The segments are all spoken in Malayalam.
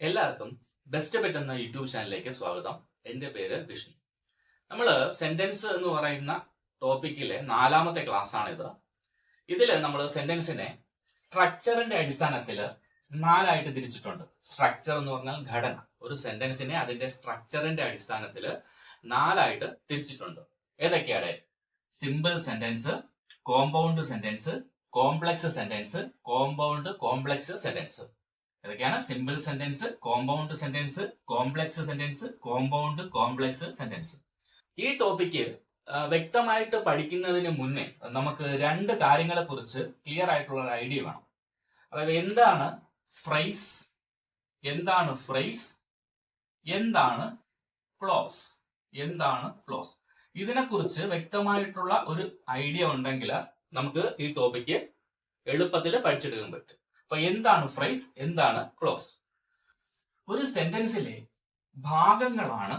എല്ലാവർക്കും ബെസ്റ്റ് ബെറ്റ് എന്ന യൂട്യൂബ് ചാനലിലേക്ക് സ്വാഗതം. എന്റെ പേര് വിഷ്ണു. നമ്മള് സെന്റൻസ് എന്ന് പറയുന്ന ടോപ്പിക്കിലെ 4ാമത്തെ ക്ലാസ് ആണിത്. ഇതില് നമ്മൾ സെന്റൻസിനെ സ്ട്രക്ചറിന്റെ അടിസ്ഥാനത്തിൽ 4ആയിട്ട് തിരിച്ചിട്ടുണ്ട്. സ്ട്രക്ചർ എന്ന് പറഞ്ഞാൽ ഘടന. ഒരു സെന്റൻസിനെ അതിന്റെ സ്ട്രക്ചറിന്റെ അടിസ്ഥാനത്തിൽ 4ആയിട്ട് തിരിച്ചിട്ടുണ്ട്. ഏതൊക്കെയാണ്? Simple sentence, compound sentence, complex sentence, compound complex sentence. ഏതൊക്കെയാണ്? Simple sentence, compound sentence, complex sentence, compound complex sentence. ഈ ടോപ്പിക്ക് വ്യക്തമായിട്ട് പഠിക്കുന്നതിന് മുന്നേ നമുക്ക് 2 കാര്യങ്ങളെ കുറിച്ച് ക്ലിയർ ആയിട്ടുള്ള ഒരു ഐഡിയ വേണം. അതായത് എന്താണ് ഫ്രേസ്, എന്താണ് ക്ലോസ്, എന്താണ് ക്ലോസ്. ഇതിനെക്കുറിച്ച് വ്യക്തമായിട്ടുള്ള ഒരു ഐഡിയ ഉണ്ടെങ്കിൽ നമുക്ക് ഈ ടോപ്പിക്ക് എളുപ്പത്തിൽ പഠിച്ചെടുക്കാൻ പറ്റും. അപ്പൊ എന്താണ് ഫ്രേസ്, എന്താണ് ക്ലോസ്? ഒരു സെന്റൻസിലെ ഭാഗങ്ങളാണ്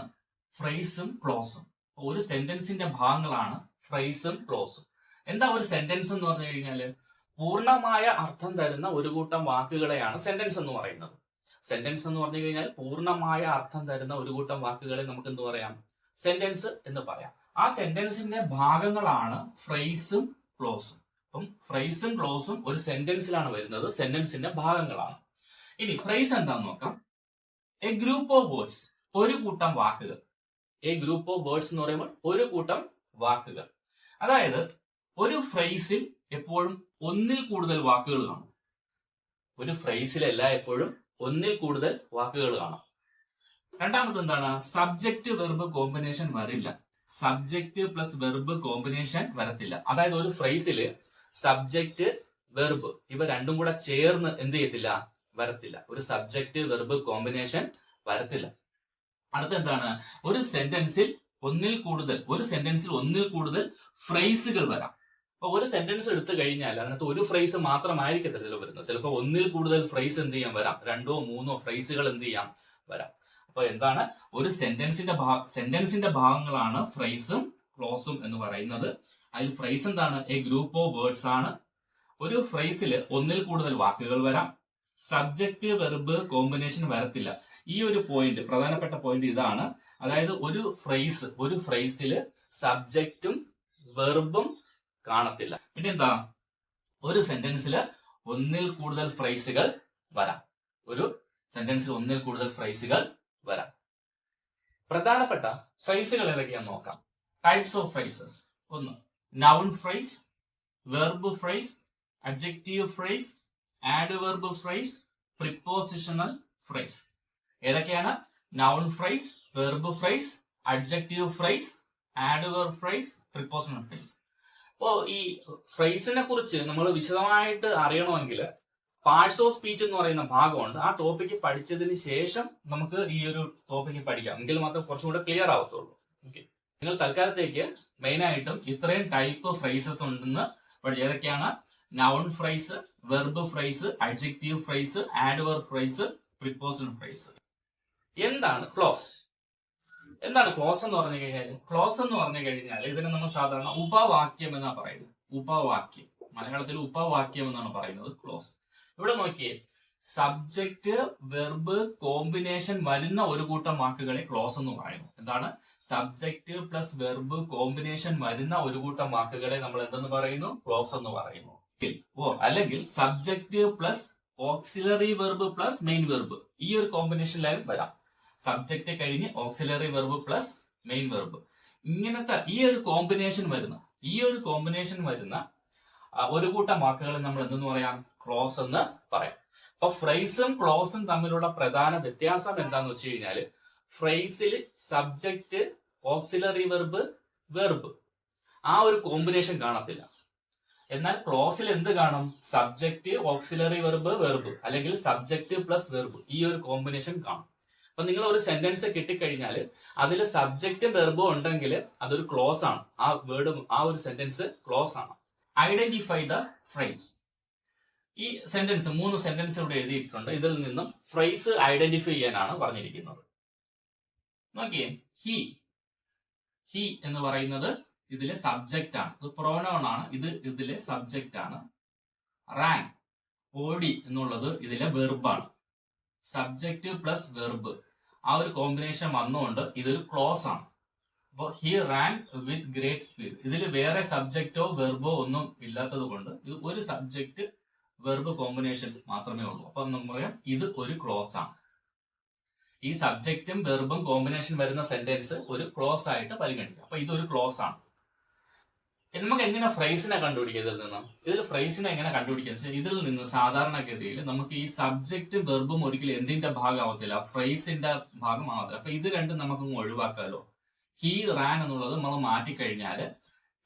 ഫ്രേസും ക്ലോസും. ഒരു സെന്റൻസിന്റെ ഭാഗങ്ങളാണ് ഫ്രേസും ക്ലോസും. എന്താ ഒരു സെന്റൻസ് എന്ന് പറഞ്ഞു കഴിഞ്ഞാല് പൂർണ്ണമായ അർത്ഥം തരുന്ന ഒരു കൂട്ടം വാക്കുകളെയാണ് സെന്റൻസ് എന്ന് പറയുന്നത്. സെന്റൻസ് എന്ന് പറഞ്ഞു കഴിഞ്ഞാൽ പൂർണ്ണമായ അർത്ഥം തരുന്ന ഒരു കൂട്ടം വാക്കുകളെ നമുക്ക് എന്ത് പറയാം? സെന്റൻസ് എന്ന് പറയാം. ആ സെന്റൻസിന്റെ ഭാഗങ്ങളാണ് ഫ്രേസും ക്ലോസും. അപ്പം ഫ്രേസും ക്ലോസും ഒരു സെന്റൻസിലാണ് വരുന്നത്, സെന്റൻസിന്റെ ഭാഗങ്ങളാണ്. ഇനി ഫ്രേസ് എന്താന്ന് നോക്കാം. എ ഗ്രൂപ്പ് ഓഫ് വേർഡ്സ്, ഒരു കൂട്ടം വാക്കുകൾ. എ ഗ്രൂപ്പ് ഓഫ് വേർഡ്സ് എന്ന് പറയുമ്പോൾ ഒരു കൂട്ടം വാക്കുകൾ. അതായത് ഒരു ഫ്രേസിൽ എപ്പോഴും ഒന്നിൽ കൂടുതൽ വാക്കുകൾ കാണും. ഒരു ഫ്രേസിലല്ല എപ്പോഴും ഒന്നിൽ കൂടുതൽ വാക്കുകൾ കാണാം. രണ്ടാമത് എന്താണ്? സബ്ജക്റ്റ് വെർബ് കോമ്പിനേഷൻ വരില്ല. സബ്ജക്റ്റ് പ്ലസ് വെർബ് കോമ്പിനേഷൻ വരത്തില്ല. അതായത് ഒരു ഫ്രേസില് സബ്ജക്റ്റ് വെർബ് ഇവ രണ്ടും കൂടെ ചേർന്ന് എന്ത് ചെയ്യത്തില്ല? വരത്തില്ല. ഒരു സബ്ജക്റ്റ് വെർബ് കോമ്പിനേഷൻ വരത്തില്ല. അടുത്ത എന്താണ്? ഒരു സെന്റൻസിൽ ഒന്നിൽ കൂടുതൽ ഫ്രേസുകൾ വരാം. അപ്പൊ ഒരു സെന്റൻസ് എടുത്തു കഴിഞ്ഞാൽ അതിനകത്ത് ഒരു ഫ്രേസ് മാത്രമായിരിക്കത്തില്ല വരുന്നത്. ചിലപ്പോൾ ഒന്നിൽ കൂടുതൽ ഫ്രേസ് എന്ത് ചെയ്യാൻ വരാം, 2ഓ 3ഓ ഫ്രേസുകൾ എന്ത് ചെയ്യാം വരാം. അപ്പൊ എന്താണ്? ഒരു സെന്റൻസിന്റെ ഭാഗങ്ങളാണ് ഫ്രേസും ക്ലോസും എന്ന് പറയുന്നത്. അതിൽ ഫ്രേസ് എന്താണ്? എ ഗ്രൂപ്പ് ഓഫ് വേർഡ്സ് ആണ്. ഒരു ഫ്രേസിൽ ഒന്നിൽ കൂടുതൽ വാക്കുകൾ വരാം. സബ്ജക്റ്റ് വെർബ് കോമ്പിനേഷൻ വരത്തില്ല. ഈ ഒരു പോയിന്റ്, പ്രധാനപ്പെട്ട പോയിന്റ് ഇതാണ്. അതായത് ഒരു ഫ്രേസിൽ സബ്ജക്റ്റും വെർബും കാണത്തില്ല. പിന്നെ എന്താ? ഒരു സെന്റൻസിൽ ഒന്നിൽ കൂടുതൽ ഫ്രേസുകൾ വരാം. പ്രധാനപ്പെട്ട ഫ്രേസുകൾ ഏതൊക്കെയാന്ന് നോക്കാം. Types of phrases. 1. Noun phrase, verb phrase, adjective phrase, adverb phrase, prepositional phrase. ഏതൊക്കെയാണ്? Noun phrase, verb phrase, adjective phrase, adverb phrase, prepositional phrase. അപ്പോ ഈ ഫ്രേസിനെ കുറിച്ച് നമ്മൾ വിശദമായിട്ട് അറിയണമെങ്കിൽ പാർട്സ് ഓഫ് സ്പീച്ച് എന്ന് പറയുന്ന ഭാഗമുണ്ട്. ആ ടോപ്പിക്ക് പഠിച്ചതിന് ശേഷം നമുക്ക് ഈ ഒരു ടോപ്പിക്ക് പഠിക്കാം. എങ്കിൽ മാത്രം കുറച്ചും കൂടെ ക്ലിയർ ആവത്തുള്ളൂ. ഓക്കെ, നിങ്ങൾ തൽക്കാലത്തേക്ക് മെയിൻ ആയിട്ടും ഇത്രയും ടൈപ്പ് ഫ്രേസസ് ഉണ്ടെന്ന് ഏതൊക്കെയാണ്? Noun phrase, verb phrase, adjective phrase, adverb phrase, prepositional phrase. എന്താണ് ക്ലോസ്? എന്ന് പറഞ്ഞു കഴിഞ്ഞാൽ? ക്ലോസ് എന്ന് പറഞ്ഞു കഴിഞ്ഞാൽ ഇതിനെ നമ്മൾ സാധാരണ ഉപവാക്യം എന്നാണ് പറയുന്നത്. ഉപവാക്യം, മലയാളത്തിൽ ഉപവാക്യം എന്നാണ് പറയുന്നത് ക്ലോസ്. ഇവിടെ നോക്കിയേ, സബ്ജക്റ്റ് വെർബ് കോമ്പിനേഷൻ വരുന്ന ഒരു കൂട്ടം വാക്കുകളെ ക്ലോസ് എന്ന് പറയുന്നു. എന്താണ്? സബ്ജക്റ്റ് പ്ലസ് വെർബ് കോമ്പിനേഷൻ വരുന്ന ഒരു കൂട്ടം വാക്കുകളെ നമ്മൾ എന്തെന്ന് പറയുന്നു? ക്ലോസ് എന്ന് പറയുന്നു. അല്ലെങ്കിൽ subject plus auxiliary verb plus main verb, ഈ ഒരു കോമ്പിനേഷനിലായാലും വരാം. സബ്ജക്റ്റ് കഴിഞ്ഞ് auxiliary verb plus main verb, ഇങ്ങനത്തെ ഈ ഒരു കോമ്പിനേഷൻ വരുന്ന ഒരു കൂട്ടം വാക്കുകളെ നമ്മൾ എന്തെന്ന് പറയാം? ക്ലോസ് എന്ന് പറയാം. അപ്പൊ ഫ്രേസും ക്ലോസും തമ്മിലുള്ള പ്രധാന വ്യത്യാസം എന്താന്ന് വെച്ച് കഴിഞ്ഞാല്, ഫ്രേസിൽ സബ്ജക്റ്റ് ഓക്സിലറി വെർബ് ആ ഒരു കോമ്പിനേഷൻ കാണത്തില്ല. എന്നാൽ ക്ലോസിൽ എന്ത് കാണും? സബ്ജക്റ്റ് ഓക്സിലറി വെർബ് അല്ലെങ്കിൽ സബ്ജക്റ്റ് പ്ലസ് വെർബ്, ഈ ഒരു കോമ്പിനേഷൻ കാണും. അപ്പൊ നിങ്ങൾ ഒരു സെന്റൻസ് കിട്ടിക്കഴിഞ്ഞാൽ അതിൽ സബ്ജക്റ്റും വെർബും ഉണ്ടെങ്കിൽ അതൊരു ക്ലോസ് ആണ്. ആ ഒരു സെന്റൻസ് ക്ലോസ് ആണ്. Identify the phrase. ഈ സെന്റൻസ് 3 സെന്റൻസ് ഇവിടെ എഴുതിയിട്ടുണ്ട്. ഇതിൽ നിന്നും ഫ്രേസ് ഐഡന്റിഫൈ ചെയ്യാനാണ് പറഞ്ഞിരിക്കുന്നത്. നോക്കിയേ, ഹി എന്ന് പറയുന്നത് ഇതിലെ സബ്ജക്റ്റ് ആണ്. ഇത് പ്രൊനൗൺ ആണ്. ഇതിലെ സബ്ജക്റ്റ് ആണ്. റാൻ, ഓടി എന്നുള്ളത് ഇതിലെ വെർബാണ്. സബ്ജക്റ്റ് പ്ലസ് വെർബ് ആ ഒരു കോമ്പിനേഷൻ വന്നുകൊണ്ട് ഇതൊരു ക്ലോസ് ആണ്. അപ്പോൾ he Rann with great speed, ഇതിൽ വേറെ സബ്ജക്റ്റോ വെർബോ ഒന്നും ഇല്ലാത്തത് കൊണ്ട് ഇത് ഒരു സബ്ജക്റ്റ് വെർബ് കോമ്പിനേഷൻ മാത്രമേ ഉള്ളൂ. അപ്പൊ നമുക്ക് പറയാം ഇത് ഒരു ക്ലോസ് ആണ്. ഈ സബ്ജക്റ്റും വെർബും കോമ്പിനേഷൻ വരുന്ന സെന്റൻസ് ഒരു ക്ലോസ് ആയിട്ട് പരിഗണിക്കാം. അപ്പൊ ഇതൊരു ക്ലോസ് ആണ്. നമുക്ക് എങ്ങനെ ഫ്രൈസിനെ കണ്ടുപിടിക്കുക? ഇതിൽ ഫ്രൈസിനെ എങ്ങനെ കണ്ടുപിടിക്കുക? ഇതിൽ നിന്ന് സാധാരണഗതിയിൽ നമുക്ക് ഈ സബ്ജക്റ്റും വെർബും ഒരിക്കലും എന്തിന്റെ ഭാഗമാവത്തില്ല, ഫ്രൈസിന്റെ ഭാഗമാവത്തില്ല. അപ്പൊ ഇത് രണ്ടും നമുക്ക് ഒഴിവാക്കാമല്ലോ. ഹി റാൻ എന്നുള്ളത് നമ്മൾ മാറ്റിക്കഴിഞ്ഞാല്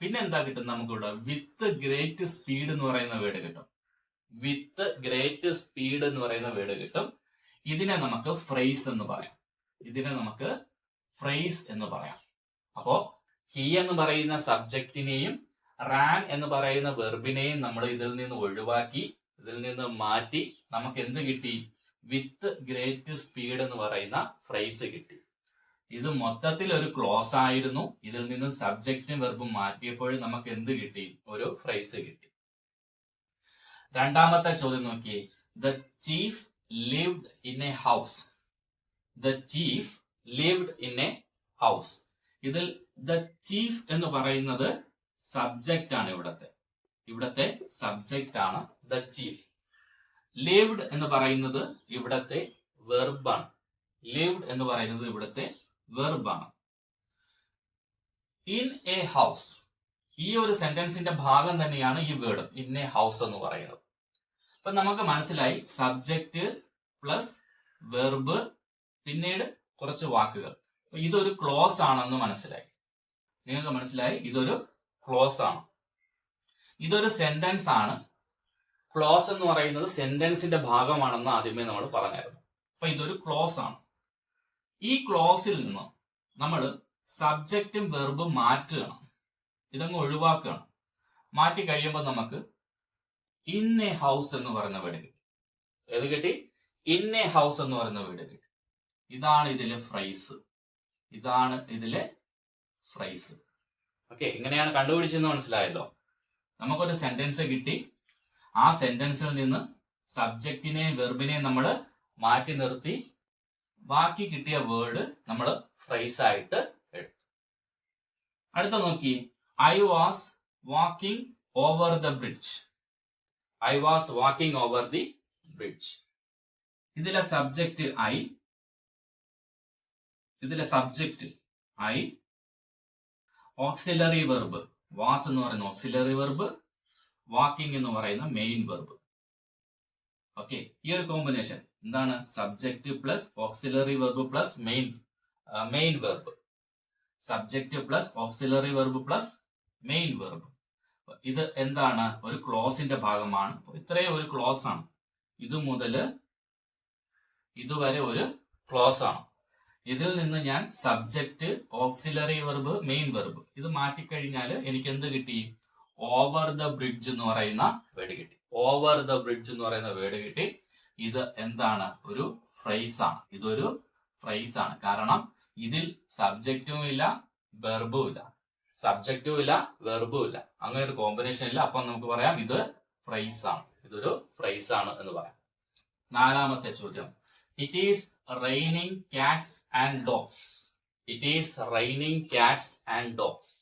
പിന്നെ എന്താ കിട്ടും? നമുക്കിവിടെ വിത്ത് ഗ്രേറ്റ് സ്പീഡ് എന്ന് പറയുന്ന വേർഡ് കിട്ടും. വിത്ത് ഗ്രേറ്റ് സ്പീഡ് എന്ന് പറയുന്ന വേർഡ് കിട്ടും. ഇതിനെ നമുക്ക് ഫ്രൈസ് എന്ന് പറയാം. ഇതിനെ നമുക്ക് ഫ്രൈസ് എന്ന് പറയാം. അപ്പോ ഹി എന്ന് പറയുന്ന സബ്ജക്റ്റിനെയും റാൻ എന്ന് പറയുന്ന വെർബിനെയും നമ്മൾ ഇതിൽ നിന്ന് ഒഴിവാക്കി, ഇതിൽ നിന്ന് മാറ്റി നമുക്ക് എന്ത് കിട്ടി? വിത്ത് ഗ്രേറ്റ് സ്പീഡ് എന്ന് പറയുന്ന ഫ്രൈസ് കിട്ടി. ഇത് മൊത്തത്തിൽ ഒരു ക്ലോസ് ആയിരുന്നു. ഇതിൽ നിന്ന് സബ്ജക്റ്റും വെർബും മാറ്റിയപ്പോൾ നമുക്ക് എന്ത് കിട്ടി? ഒരു ഫ്രൈസ് കിട്ടി. രണ്ടാമത്തെ ചോദ്യം നോക്കിയേ. The chief lived in A house. The chief lived in A house. ഇതിൽ ദ ചീഫ് എന്ന് പറയുന്നത് സബ്ജക്റ്റ് ആണ്. ഇവിടത്തെ സബ്ജക്റ്റ് ആണ് ദ ചീഫ്. ലിവ്ഡ് എന്ന് പറയുന്നത് ഇവിടത്തെ വെർബാണ്. ലിവ്ഡ് എന്ന് പറയുന്നത് ഇവിടത്തെ വെർബാണ്. ഇൻ എ ഹൗസ്, ഈ ഒരു സെന്റൻസിന്റെ ഭാഗം തന്നെയാണ് ഈ വേർഡ് ഇൻ എ ഹൗസ് എന്ന് പറയുന്നത്. അപ്പൊ നമുക്ക് മനസ്സിലായി സബ്ജക്റ്റ് പ്ലസ് വെർബ് പിന്നീട് കുറച്ച് വാക്കുകൾ. ഇതൊരു ക്ലോസ് ആണെന്ന് മനസ്സിലായി. നിങ്ങൾക്ക് മനസ്സിലായി ഇതൊരു ക്ലോസ് ആണ്. ഇതൊരു സെന്റൻസ് ആണ്. ക്ലോസ് എന്ന് പറയുന്നത് സെന്റൻസിന്റെ ഭാഗമാണെന്ന് ആദ്യമേ നമ്മൾ പറഞ്ഞായിരുന്നു. അപ്പൊ ഇതൊരു ക്ലോസ് ആണ്. ഈ ക്ലോസിൽ നിന്ന് നമ്മൾ സബ്ജക്റ്റും വെർബും മാറ്റുകയാണ്. ഇതങ്ങ് ഒഴിവാക്കുകയാണ്. മാറ്റി കഴിയുമ്പോൾ നമുക്ക് ഇൻ എ ഹൗസ് എന്ന് പറയുന്ന വേർഡ് കിട്ടി. ഏത് കിട്ടി? ഇൻ എ ഹൗസ് എന്ന് പറയുന്ന വേർഡ് കിട്ടി. ഇതാണ് ഇതിലെ ഫ്രൈസ്. ഇതാണ് ഇതിലെ ഫ്രൈസ്. ഓക്കെ, ഇങ്ങനെയാണ് കണ്ടുപിടിച്ചെന്ന് മനസ്സിലായല്ലോ. നമുക്കൊരു സെന്റൻസ് കിട്ടി. ആ സെന്റൻസിൽ നിന്ന് സബ്ജക്റ്റിനെയും വെർബിനെയും നമ്മൾ മാറ്റി നിർത്തി ബാക്കി കിട്ടിയ വേർഡ് നമ്മൾ ഫ്രൈസ് ആയിട്ട് എടുത്തു. അടുത്ത നോക്കി. I was walking over the bridge. I was walking over the bridge. ഇതിലെ സബ്ജക്റ്റ് ഐ, ഇതിലെ subject I, auxiliary verb was എന്ന് പറയുന്ന ഓക്സിലറി വെർബ്, വാക്കിംഗ് എന്ന് പറയുന്ന മെയിൻ വെർബ്. ഓക്കെ, ഈ ഒരു കോമ്പിനേഷൻ എന്താണ്? Subject plus auxiliary verb plus main verb. Subject plus auxiliary verb plus main verb. ഇത് എന്താണ്? ഒരു ക്ലോസിന്റെ ഭാഗമാണ്. ഇത്രയും ഒരു ക്ലോസ് ആണ്. ഇത് മുതൽ ഇതുവരെ ഒരു ക്ലോസ് ആണ്. ഇതിൽ നിന്ന് ഞാൻ subject, auxiliary verb, main verb ഇത് മാറ്റിക്കഴിഞ്ഞാൽ എനിക്ക് എന്ത് കിട്ടി? ഓവർ ദ ബ്രിഡ്ജ് എന്ന് പറയുന്ന വേർഡ് കിട്ടി. ഓവർ ദ ബ്രിഡ്ജ് എന്ന് പറയുന്ന വേർഡ് കിട്ടി. ഇത് എന്താണ്? ഒരു ഫ്രൈസ് ആണ്. ഇതൊരു ഫ്രൈസ് ആണ്. കാരണം ഇതിൽ സബ്ജക്റ്റും ഇല്ല, വെർബും ഇല്ല. സബ്ജക്റ്റും ഇല്ല, വെർബും ഇല്ല. അങ്ങനെ ഒരു കോമ്പിനേഷൻ ഇല്ല. അപ്പൊ നമുക്ക് പറയാം ഇത് ഫ്രൈസ് ആണ്. ഇതൊരു ഫ്രൈസ് ആണ് എന്ന് പറയാം. നാലാമത്തെ ചോദ്യം. It is raining cats and dogs. It is raining cats and dogs.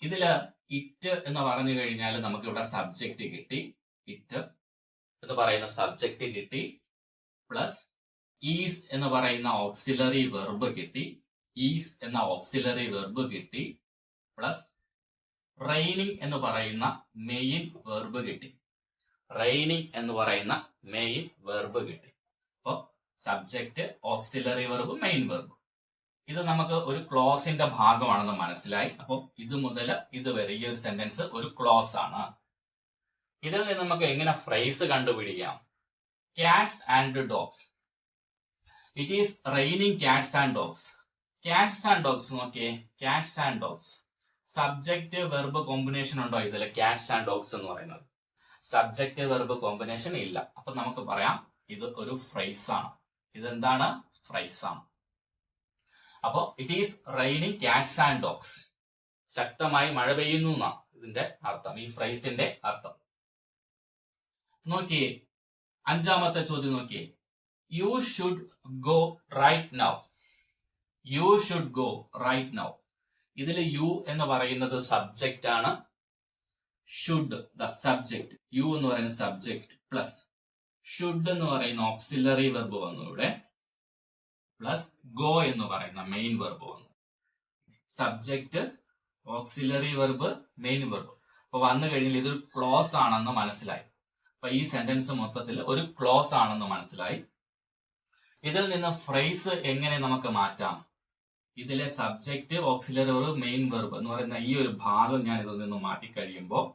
ഇതില് ഇറ്റ് എന്ന് പറഞ്ഞു കഴിഞ്ഞാൽ നമുക്ക് ഇവിടെ സബ്ജക്റ്റ് കിട്ടി. ഇറ്റ് എന്ന് പറയുന്ന സബ്ജക്റ്റ് കിട്ടി. പ്ലസ് ഈസ് എന്ന് പറയുന്ന ഓക്സിലറി വെർബ് കിട്ടി. ഈസ് എന്ന ഓക്സിലറി വെർബ് കിട്ടി. പ്ലസ് റെയിനിങ് എന്ന് പറയുന്ന മെയിൻ വെർബ് കിട്ടി. റെയിനിങ് എന്ന് പറയുന്ന മെയിൻ വെർബ് കിട്ടി. അപ്പോ subject, auxiliary verb, main verb ഇത് നമുക്ക് ഒരു ക്ലോസിന്റെ ഭാഗമാണെന്ന് മനസ്സിലായി. അപ്പോൾ ഇത് മുതൽ ഇതുവരെ ഈ ഒരു സെന്റൻസ് ഒരു ക്ലോസ് ആണ്. ഇതിൽ നിന്ന് നമുക്ക് എങ്ങനെ ഫ്രൈസ് കണ്ടുപിടിക്കാം? Cats and dogs. It is raining cats and dogs. Cats and dogs നോക്കിയേ. Cats and dogs subject verb combination ഉണ്ടോ ഇതിൽ? കാറ്റ്സ് ആൻഡ് ഡോഗ്സ് എന്ന് പറയുന്നത് സബ്ജക്റ്റ് വെർബ് കോമ്പിനേഷൻ ഇല്ല. അപ്പൊ നമുക്ക് പറയാം ഇത് ഒരു ഫ്രൈസ് ആണ്. ഇതെന്താണ്? ഫ്രൈസ് ആണ്. അപ്പോ it is raining cats and dogs. ശക്തമായി മഴ പെയ്യുന്നു എന്നാണ് ഇതിന്റെ അർത്ഥം, ഈ ഫ്രൈസിന്റെ അർത്ഥം. നോക്കിയേ, അഞ്ചാമത്തെ ചോദ്യം നോക്കിയേ. You should go right now. You should go right now. ഇതിൽ യു എന്ന് പറയുന്നത് സബ്ജക്റ്റ് ആണ്. ഷുഡ് സബ്ജക്ട്, യു എന്ന് പറയുന്ന സബ്ജക്ട് പ്ലസ് ഷുഡ് എന്ന് പറയുന്ന ഓക്സിലറി വെർബ് വന്നു ഇവിടെ, പ്ലസ് ഗോ എന്ന് പറയുന്ന മെയിൻ വെർബ് വന്നു. Subject, auxiliary verb, main verb. അപ്പൊ വന്നു കഴിഞ്ഞാൽ ഇതൊരു ക്ലോസ് ആണെന്ന് മനസ്സിലായി. അപ്പൊ ഈ സെന്റൻസ് മൊത്തത്തിൽ ഒരു ക്ലോസ് ആണെന്ന് മനസ്സിലായി. ഇതിൽ നിന്ന് ഫ്രേസ് എങ്ങനെ നമുക്ക് മാറ്റാം? ഇതിലെ subject, auxiliary verb, main verb എന്ന് പറയുന്ന ഈ ഒരു ഭാഗം ഞാൻ ഇതിൽ നിന്ന് മാറ്റി കഴിയുമ്പോൾ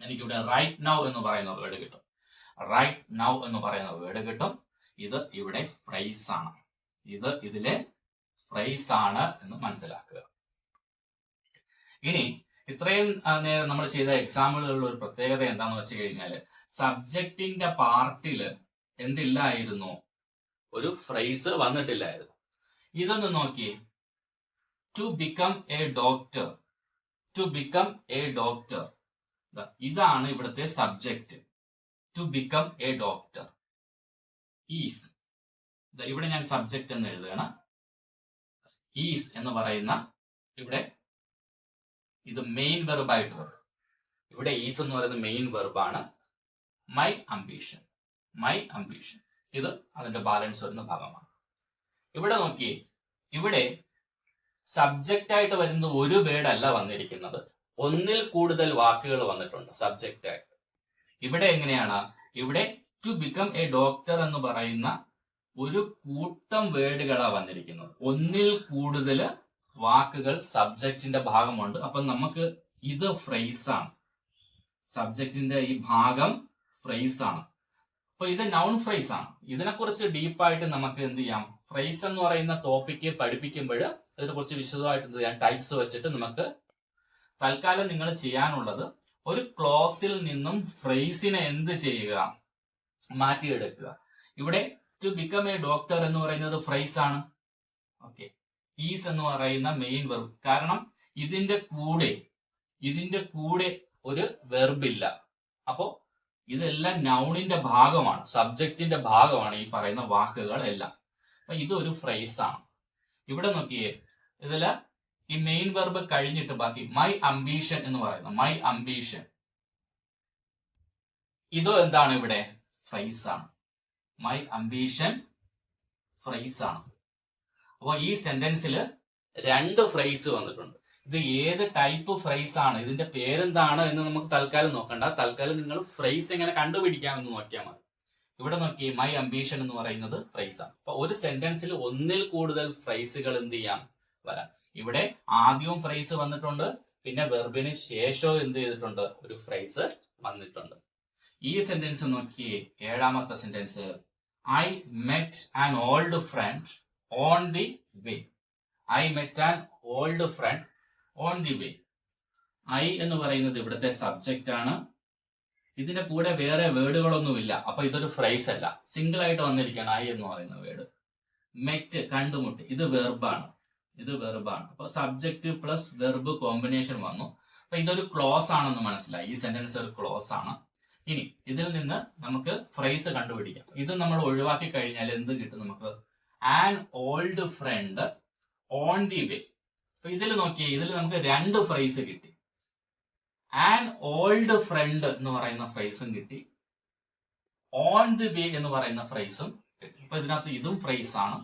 എനിക്കിവിടെ റൈറ്റ് നൗ എന്ന് പറയുന്ന വേർഡ് കിട്ടും. റൈറ്റ് നൗ എന്ന് പറയുന്ന വേർഡ് കിട്ടും. ഇത് ഇവിടെ ഫ്രേസ് ആണ്. ഇത് ഇതിലെ ഫ്രേസ് ആണ് എന്ന് മനസ്സിലാക്കുക. ഇനി ഇത്രയും നേരം നമ്മൾ ചെയ്ത എക്സാമ്പിളുകളുടെ ഒരു പ്രത്യേകത എന്താണെന്ന് വെച്ച് കഴിഞ്ഞാല് സബ്ജക്റ്റിന്റെ പാർട്ടില് എന്തില്ലായിരുന്നു? ഒരു ഫ്രേസ് വന്നിട്ടില്ലായിരുന്നു. ഇതൊന്ന് നോക്കിയേ. To become a doctor. To become a doctor. ഇതാണ് ഇവിടുത്തെ subject. To become a doctor. Is. ഇവിടെ ഞാൻ സബ്ജക്റ്റ് എന്ന് എഴുതുകയാണ്. ഈസ് എന്ന് പറയുന്ന ഇവിടെ ഇത് മെയിൻ വെർബായിട്ട് വരും. ഇവിടെ ഈസ് എന്ന് പറയുന്നത് മെയിൻ വെർബാണ്. My ambition. My ambition. ഇത് അതിന്റെ ബാലൻസ് വരുന്ന ഭാഗമാണ്. ഇവിടെ നോക്കിയേ. ഇവിടെ സബ്ജക്റ്റ് ആയിട്ട് വരുന്ന ഒരു വേർഡ് അല്ല വന്നിരിക്കുന്നത്. ഒന്നിൽ കൂടുതൽ വാക്കുകൾ വന്നിട്ടുണ്ട് സബ്ജക്റ്റ് ആയിട്ട്. ഇവിടെ എങ്ങനെയാണ്? ഇവിടെ ടു ബിക്കം എ ഡോക്ടർ എന്ന് പറയുന്ന ഒരു കൂട്ടം വേർഡുകളാണ് വന്നിരിക്കുന്നത്. ഒന്നിൽ കൂടുതൽ വാക്കുകൾ സബ്ജക്റ്റിന്റെ ഭാഗമുണ്ട്. അപ്പൊ നമുക്ക് ഇത് ഫ്രേസ് ആണ്. സബ്ജക്റ്റിന്റെ ഈ ഭാഗം ഫ്രേസ് ആണ്. അപ്പൊ ഇത് നൗൺ ഫ്രേസ് ആണ്. ഇതിനെക്കുറിച്ച് ഡീപ്പായിട്ട് നമുക്ക് എന്ത് ചെയ്യാം? ഫ്രേസ് എന്ന് പറയുന്ന ടോപ്പിക്ക് പഠിപ്പിക്കുമ്പോൾ ഇതിനെ കുറിച്ച് വിശദമായിട്ട് എന്ത് ചെയ്യാം? ടൈപ്സ് വെച്ചിട്ട് നമുക്ക് തൽക്കാലം നിങ്ങൾ ചെയ്യാനുള്ളത് ഒരു ക്ലോസിൽ നിന്നും ഫ്രേസിനെ എന്ത് ചെയ്യുക? മാറ്റിയെടുക്കുക. ഇവിടെ ടു ബിക്കം എ ഡോക്ടർ എന്ന് പറയുന്നത് ഫ്രേസ് ആണ്. ഓക്കെ. ഈസ് എന്ന് പറയുന്ന മെയിൻ വെർബ്. കാരണം ഇതിന്റെ കൂടെ ഒരു വെർബ് ഇല്ല. അപ്പോ ഇതെല്ലാം നൗണിന്റെ ഭാഗമാണ്, സബ്ജക്റ്റിന്റെ ഭാഗമാണ് ഈ പറയുന്ന വാക്കുകൾ എല്ലാം. അപ്പൊ ഇതൊരു ഫ്രേസ് ആണ്. ഇവിടെ നോക്കിയേ. ഇതില് ഈ മെയിൻ വെർബ് കഴിഞ്ഞിട്ട് ബാക്കി മൈ അംബീഷൻ എന്ന് പറയുന്നത് മൈ അംബീഷൻ. ഇതോ എന്താണ്? ഇവിടെ ഫ്രേസ് ആണ്. മൈ അംബീഷൻ ഫ്രേസ് ആണ്. അപ്പൊ ഈ സെന്റൻസിൽ രണ്ട് ഫ്രേസ് വന്നിട്ടുണ്ട്. ഇത് ഏത് ടൈപ്പ് ഫ്രേസ് ആണ്, ഇതിന്റെ പേരെന്താണ് എന്ന് നമുക്ക് തൽക്കാലം നോക്കണ്ട. തൽക്കാലം നിങ്ങൾ ഫ്രേസ് എങ്ങനെ കണ്ടുപിടിക്കാമെന്ന് നോക്കിയാൽ മതി. ഇവിടെ നോക്കി മൈ അംബീഷൻ എന്ന് പറയുന്നത് ഫ്രേസ് ആണ്. അപ്പൊ ഒരു സെന്റൻസിൽ ഒന്നിൽ കൂടുതൽ ഫ്രേസുകൾ എന്ത് ചെയ്യാം? വരാം. ഇവിടെ ആദ്യവും ഫ്രേസ് വന്നിട്ടുണ്ട്, പിന്നെ വെർബിന് ശേഷവും എന്ത് ചെയ്തിട്ടുണ്ട്? ഒരു ഫ്രേസ് വന്നിട്ടുണ്ട്. ഈ സെന്റൻസ് നോക്കിയേ. ഏഴാമത്തെ sentence. I met an old front on the way. I met an old front on the way. I എന്ന് പറയുന്നത് ഇവിടുത്തെ സബ്ജക്റ്റ് ആണ്. ഇതിന്റെ കൂടെ വേറെ വേർഡുകളൊന്നുമില്ല. അപ്പൊ ഇതൊരു ഫ്രേസ് അല്ല, സിംഗിൾ ആയിട്ട് വന്നിരിക്കുകയാണ് ഐ എന്ന് പറയുന്ന വേർഡ്. മെറ്റ് കണ്ടുമുട്ടി. ഇത് വെർബാണ്. ഇത് വെർബാണ്. അപ്പൊ സബ്ജക്റ്റ് പ്ലസ് വെർബ് കോമ്പിനേഷൻ വന്നു. അപ്പൊ ഇതൊരു ക്ലോസ് ആണെന്ന് മനസ്സിലായി. ഈ സെന്റൻസ് ഒരു ക്ലോസ് ആണ്. ഇനി ഇതിൽ നിന്ന് നമുക്ക് ഫ്രേസ് കണ്ടുപിടിക്കാം. ഇത് നമ്മൾ ഒഴിവാക്കി കഴിഞ്ഞാൽ എന്ത് കിട്ടും നമുക്ക്? An old front on the way. അപ്പൊ ഇതിൽ നോക്കിയേ. ഇതിൽ നമുക്ക് രണ്ട് ഫ്രേസ് കിട്ടി. ആൻ ഓൾഡ് ഫ്രണ്ട് എന്ന് പറയുന്ന ഫ്രേസും കിട്ടി, ഓൺ ദി വേ എന്ന് പറയുന്ന ഫ്രേസും കിട്ടി. അപ്പൊ ഇതിനകത്ത് ഇതും ഫ്രേസ് ആണ്,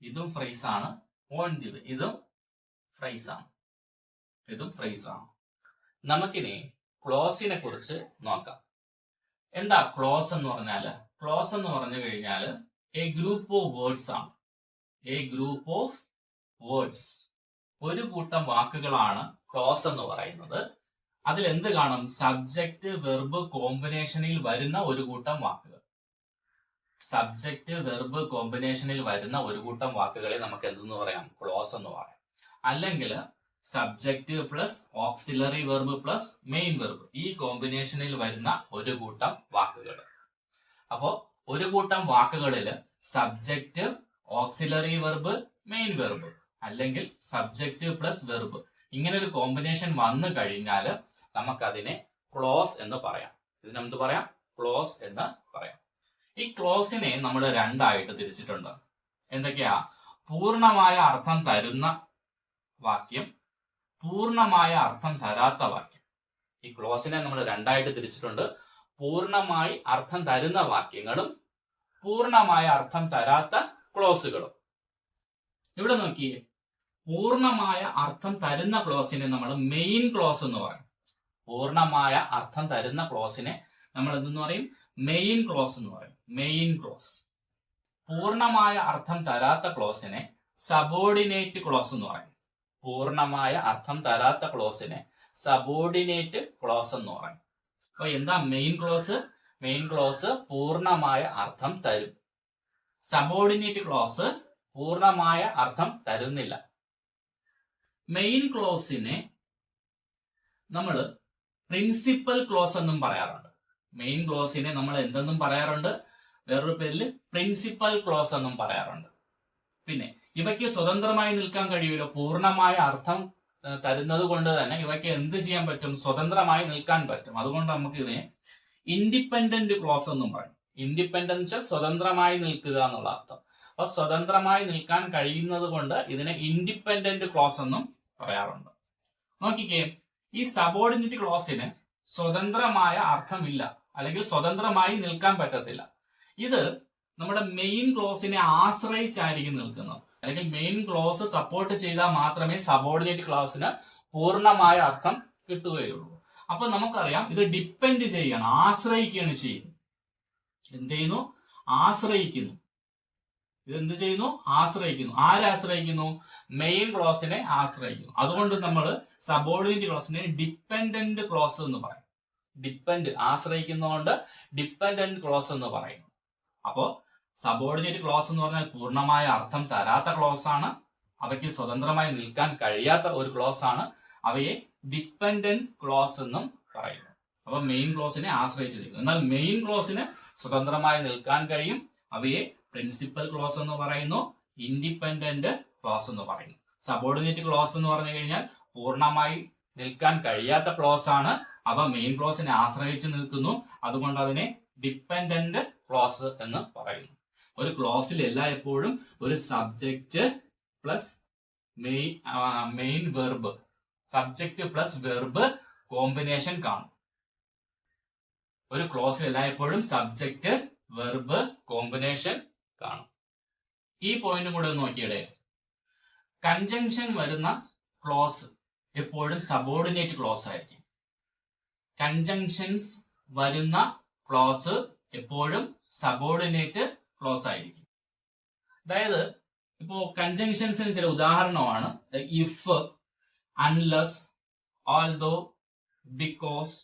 ഇതും ഫ്രേസ് ആണ്. ഓൺ ദി വേ ഇതും ഫ്രേസ് ആണ്, ഇതും ഫ്രേസ് ആണ്. നമുക്കിനി ക്ലോസിനെ കുറിച്ച് നോക്കാം. എന്താ ക്ലോസ് എന്ന് പറഞ്ഞാല്? ക്ലോസ് എന്ന് പറഞ്ഞു കഴിഞ്ഞാല് എ ഗ്രൂപ്പ് ഓഫ് വേർഡ്സ് ആണ്. A group of words. ഒരു കൂട്ടം വാക്കുകളാണ് ക്ലോസ് എന്ന് പറയുന്നത്. അതിൽ എന്ത് കാണും? സബ്ജക്റ്റ് വെർബ് കോമ്പിനേഷനിൽ വരുന്ന ഒരു കൂട്ടം വാക്കുകൾ. സബ്ജക്റ്റ് വെർബ് കോമ്പിനേഷനിൽ വരുന്ന ഒരു കൂട്ടം വാക്കുകളെ നമുക്ക് എന്തെന്ന് പറയാം? ക്ലോസ് എന്ന് പറയാം. അല്ലെങ്കിൽ subject plus auxiliary verb plus main verb, ഈ കോമ്പിനേഷനിൽ വരുന്ന ഒരു കൂട്ടം വാക്കുകൾ. അപ്പോ ഒരു കൂട്ടം വാക്കുകളിൽ subject, auxiliary verb, main verb, അല്ലെങ്കിൽ സബ്ജക്റ്റ് പ്ലസ് വെർബ്, ഇങ്ങനെ ഒരു കോമ്പിനേഷൻ വന്നു കഴിഞ്ഞാൽ നമുക്കതിനെ ക്ലോസ് എന്ന് പറയാം. ഇതിനെന്ത് പറയാം? ക്ലോസ് എന്ന് പറയാം. ഈ ക്ലോസിനെ നമ്മൾ രണ്ടായിട്ട് തിരിച്ചിട്ടുണ്ട്. എന്തൊക്കെയാ? പൂർണ്ണമായ അർത്ഥം തരുന്ന വാക്യം, പൂർണ്ണമായ അർത്ഥം തരാത്ത വാക്യം. ഈ ക്ലോസിനെ നമ്മൾ രണ്ടായിട്ട് തിരിച്ചിട്ടുണ്ട്. പൂർണ്ണമായി അർത്ഥം തരുന്ന വാക്യങ്ങളും പൂർണ്ണമായ അർത്ഥം തരാത്ത ക്ലോസുകളും. ഇവിടെ നോക്കിയേ, പൂർണ്ണമായ അർത്ഥം തരുന്ന ക്ലോസിനെ നമ്മൾ മെയിൻ ക്ലോസ് എന്ന് പറയും. പൂർണ്ണമായ അർത്ഥം തരുന്ന ക്ലോസിനെ നമ്മൾ എന്തെന്ന് പറയും? മെയിൻ ക്ലോസ് എന്ന് പറയും. Main clause. പൂർണ്ണമായ അർത്ഥം തരാത്ത ക്ലോസിനെ സബോർഡിനേറ്റ് ക്ലോസ് എന്ന് പറയും. പൂർണ്ണമായ അർത്ഥം തരാത്ത ക്ലോസിനെ സബോർഡിനേറ്റ് ക്ലോസ് എന്ന് പറയും. അപ്പൊ എന്താ മെയിൻ ക്ലോസ്? മെയിൻ ക്ലോസ് പൂർണ്ണമായ അർത്ഥം തരും. സബോർഡിനേറ്റ് ക്ലോസ് പൂർണ്ണമായ അർത്ഥം തരുന്നില്ല. മെയിൻ ക്ലോസിനെ നമ്മൾ പ്രിൻസിപ്പൽ ക്ലോസ് എന്നും പറയാറുണ്ട്. മെയിൻ ക്ലോസിനെ നമ്മൾ എന്തെന്നും പറയാറുണ്ട്? വേറൊരു പേരിൽ പ്രിൻസിപ്പൽ ക്ലോസ് എന്നും പറയാറുണ്ട്. പിന്നെ ഇവയ്ക്ക് സ്വതന്ത്രമായി നിൽക്കാൻ കഴിയുമല്ലോ. പൂർണ്ണമായ അർത്ഥം തരുന്നത് കൊണ്ട് തന്നെ ഇവയ്ക്ക് എന്ത് ചെയ്യാൻ പറ്റും? സ്വതന്ത്രമായി നിൽക്കാൻ പറ്റും. അതുകൊണ്ട് നമുക്ക് ഇതിനെ ഇൻഡിപെൻഡന്റ് ക്ലോസ് എന്നും പറയും. ഇൻഡിപെൻഡൻസ് സ്വതന്ത്രമായി നിൽക്കുക എന്നുള്ള അർത്ഥം. അപ്പൊ സ്വതന്ത്രമായി നിൽക്കാൻ കഴിയുന്നത് കൊണ്ട് ഇതിനെ ഇൻഡിപെൻഡന്റ് ക്ലോസ് എന്നും പറയാറുണ്ട്. നോക്കിക്കേ, ഈ സബോർഡിനേറ്റ് ക്ലോസിന് സ്വതന്ത്രമായ അർത്ഥമില്ല, അല്ലെങ്കിൽ സ്വതന്ത്രമായി നിൽക്കാൻ പറ്റത്തില്ല. ഇത് നമ്മുടെ മെയിൻ ക്ലോസിനെ ആശ്രയിച്ചായിരിക്കും നിൽക്കുന്നത്. അല്ലെങ്കിൽ മെയിൻ ക്ലോസ് സപ്പോർട്ട് ചെയ്താൽ മാത്രമേ സബോർഡിനേറ്റ് ക്ലോസിന് പൂർണ്ണമായ അർത്ഥം കിട്ടുകയുള്ളൂ. അപ്പൊ നമുക്കറിയാം ഇത് ഡിപ്പെൻഡ് ചെയ്യണം, ആശ്രയിക്കുകയാണ് ചെയ്യുന്നത്. എന്ത് ചെയ്യുന്നു? ആശ്രയിക്കുന്നു. ഇതെന്ത് ചെയ്യുന്നു? ആശ്രയിക്കുന്നു. ആശ്രയിക്കുന്നു? മെയിൻ ക്ലോസിനെ ആശ്രയിക്കുന്നു. അതുകൊണ്ട് നമ്മൾ സബോർഡിനേറ്റ് ക്ലോസിനെ ഡിപ്പെൻഡന്റ് ക്ലോസ് എന്ന് പറയും. ഡിപ്പെൻഡ്, ആശ്രയിക്കുന്നതുകൊണ്ട് ഡിപ്പെൻഡന്റ് ക്ലോസ് എന്ന് പറയും. അപ്പോ സബോർഡിനേറ്റ് ക്ലോസ് എന്ന് പറഞ്ഞാൽ പൂർണ്ണമായ അർത്ഥം തരാത്ത ക്ലോസ് ആണ്. അവയ്ക്ക് സ്വതന്ത്രമായി നിൽക്കാൻ കഴിയാത്ത ഒരു ക്ലോസ് ആണ്. അവയെ ഡിപ്പെൻഡന്റ് ക്ലോസ് എന്നും പറയുന്നു. അപ്പൊ മെയിൻ ക്ലോസിനെ ആശ്രയിച്ചിരിക്കുന്നു. എന്നാൽ മെയിൻ ക്ലോസിന് സ്വതന്ത്രമായി നിൽക്കാൻ കഴിയും. അവയെ പ്രിൻസിപ്പൽ ക്ലോസ് എന്ന് പറയുന്നു, ഇൻഡിപെൻഡന്റ് ക്ലോസ് എന്ന് പറയുന്നു. സബോർഡിനേറ്റ് ക്ലോസ് എന്ന് പറഞ്ഞു കഴിഞ്ഞാൽ പൂർണ്ണമായി നിൽക്കാൻ കഴിയാത്ത ക്ലോസ് ആണ്. അവ മെയിൻ ക്ലോസിനെ ആശ്രയിച്ച് നിൽക്കുന്നു. അതുകൊണ്ട് അതിനെ ഡിപ്പെൻഡന്റ് ക്ലോസ് എന്ന് പറയുന്നു. ഒരു ക്ലോസിൽ എല്ലായ്പ്പോഴും ഒരു subject plus main verb, subject plus verb combination കാണും. ഒരു ക്ലോസിൽ എല്ലായ്പ്പോഴും സബ്ജക്റ്റ് വെർബ് കോമ്പിനേഷൻ കാണും. ഈ പോയിന്റും കൂടെ ഒന്ന് നോക്കിയിടേ. കൺജങ്ഷൻ വരുന്ന ക്ലോസ് എപ്പോഴും സബോർഡിനേറ്റ് ക്ലോസ് ആയിരിക്കും. കൺജങ്ഷൻസ് വരുന്ന ക്ലോസ് എപ്പോഴും സബോർഡിനേറ്റ് ക്ലോസ് ആയിരിക്കും. അതായത് ഇപ്പോ കൺജങ്ഷൻസിന് ചില ഉദാഹരണമാണ് if, unless, although, because,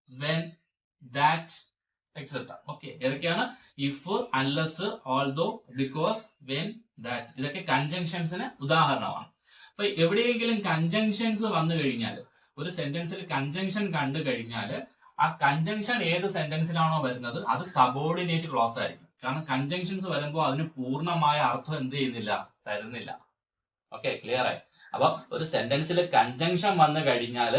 when, that, etcetera. Okay, ഏതൊക്കെയാണ്? If, unless, although, because, when, that. ഇതൊക്കെ കൺജങ്ഷൻസിന് ഉദാഹരണമാണ്. അപ്പൊ എവിടെയെങ്കിലും കൺജങ്ഷൻസ് വന്നു കഴിഞ്ഞാൽ, ഒരു സെന്റൻസിൽ കൺജങ്ഷൻ കണ്ടു കഴിഞ്ഞാൽ ആ കൺജങ്ഷൻ ഏത് സെന്റൻസിലാണോ വരുന്നത് അത് സബോർഡിനേറ്റ് ക്ലോസ് ആയിരിക്കും. കാരണം കൺജങ്ഷൻസ് വരുമ്പോൾ അതിന് പൂർണ്ണമായ അർത്ഥം എന്ത് ചെയ്യുന്നില്ല? തരുന്നില്ല. ഓക്കെ, ക്ലിയർ ആയി? അപ്പൊ ഒരു സെന്റൻസിൽ കൺജങ്ഷൻ വന്നു കഴിഞ്ഞാൽ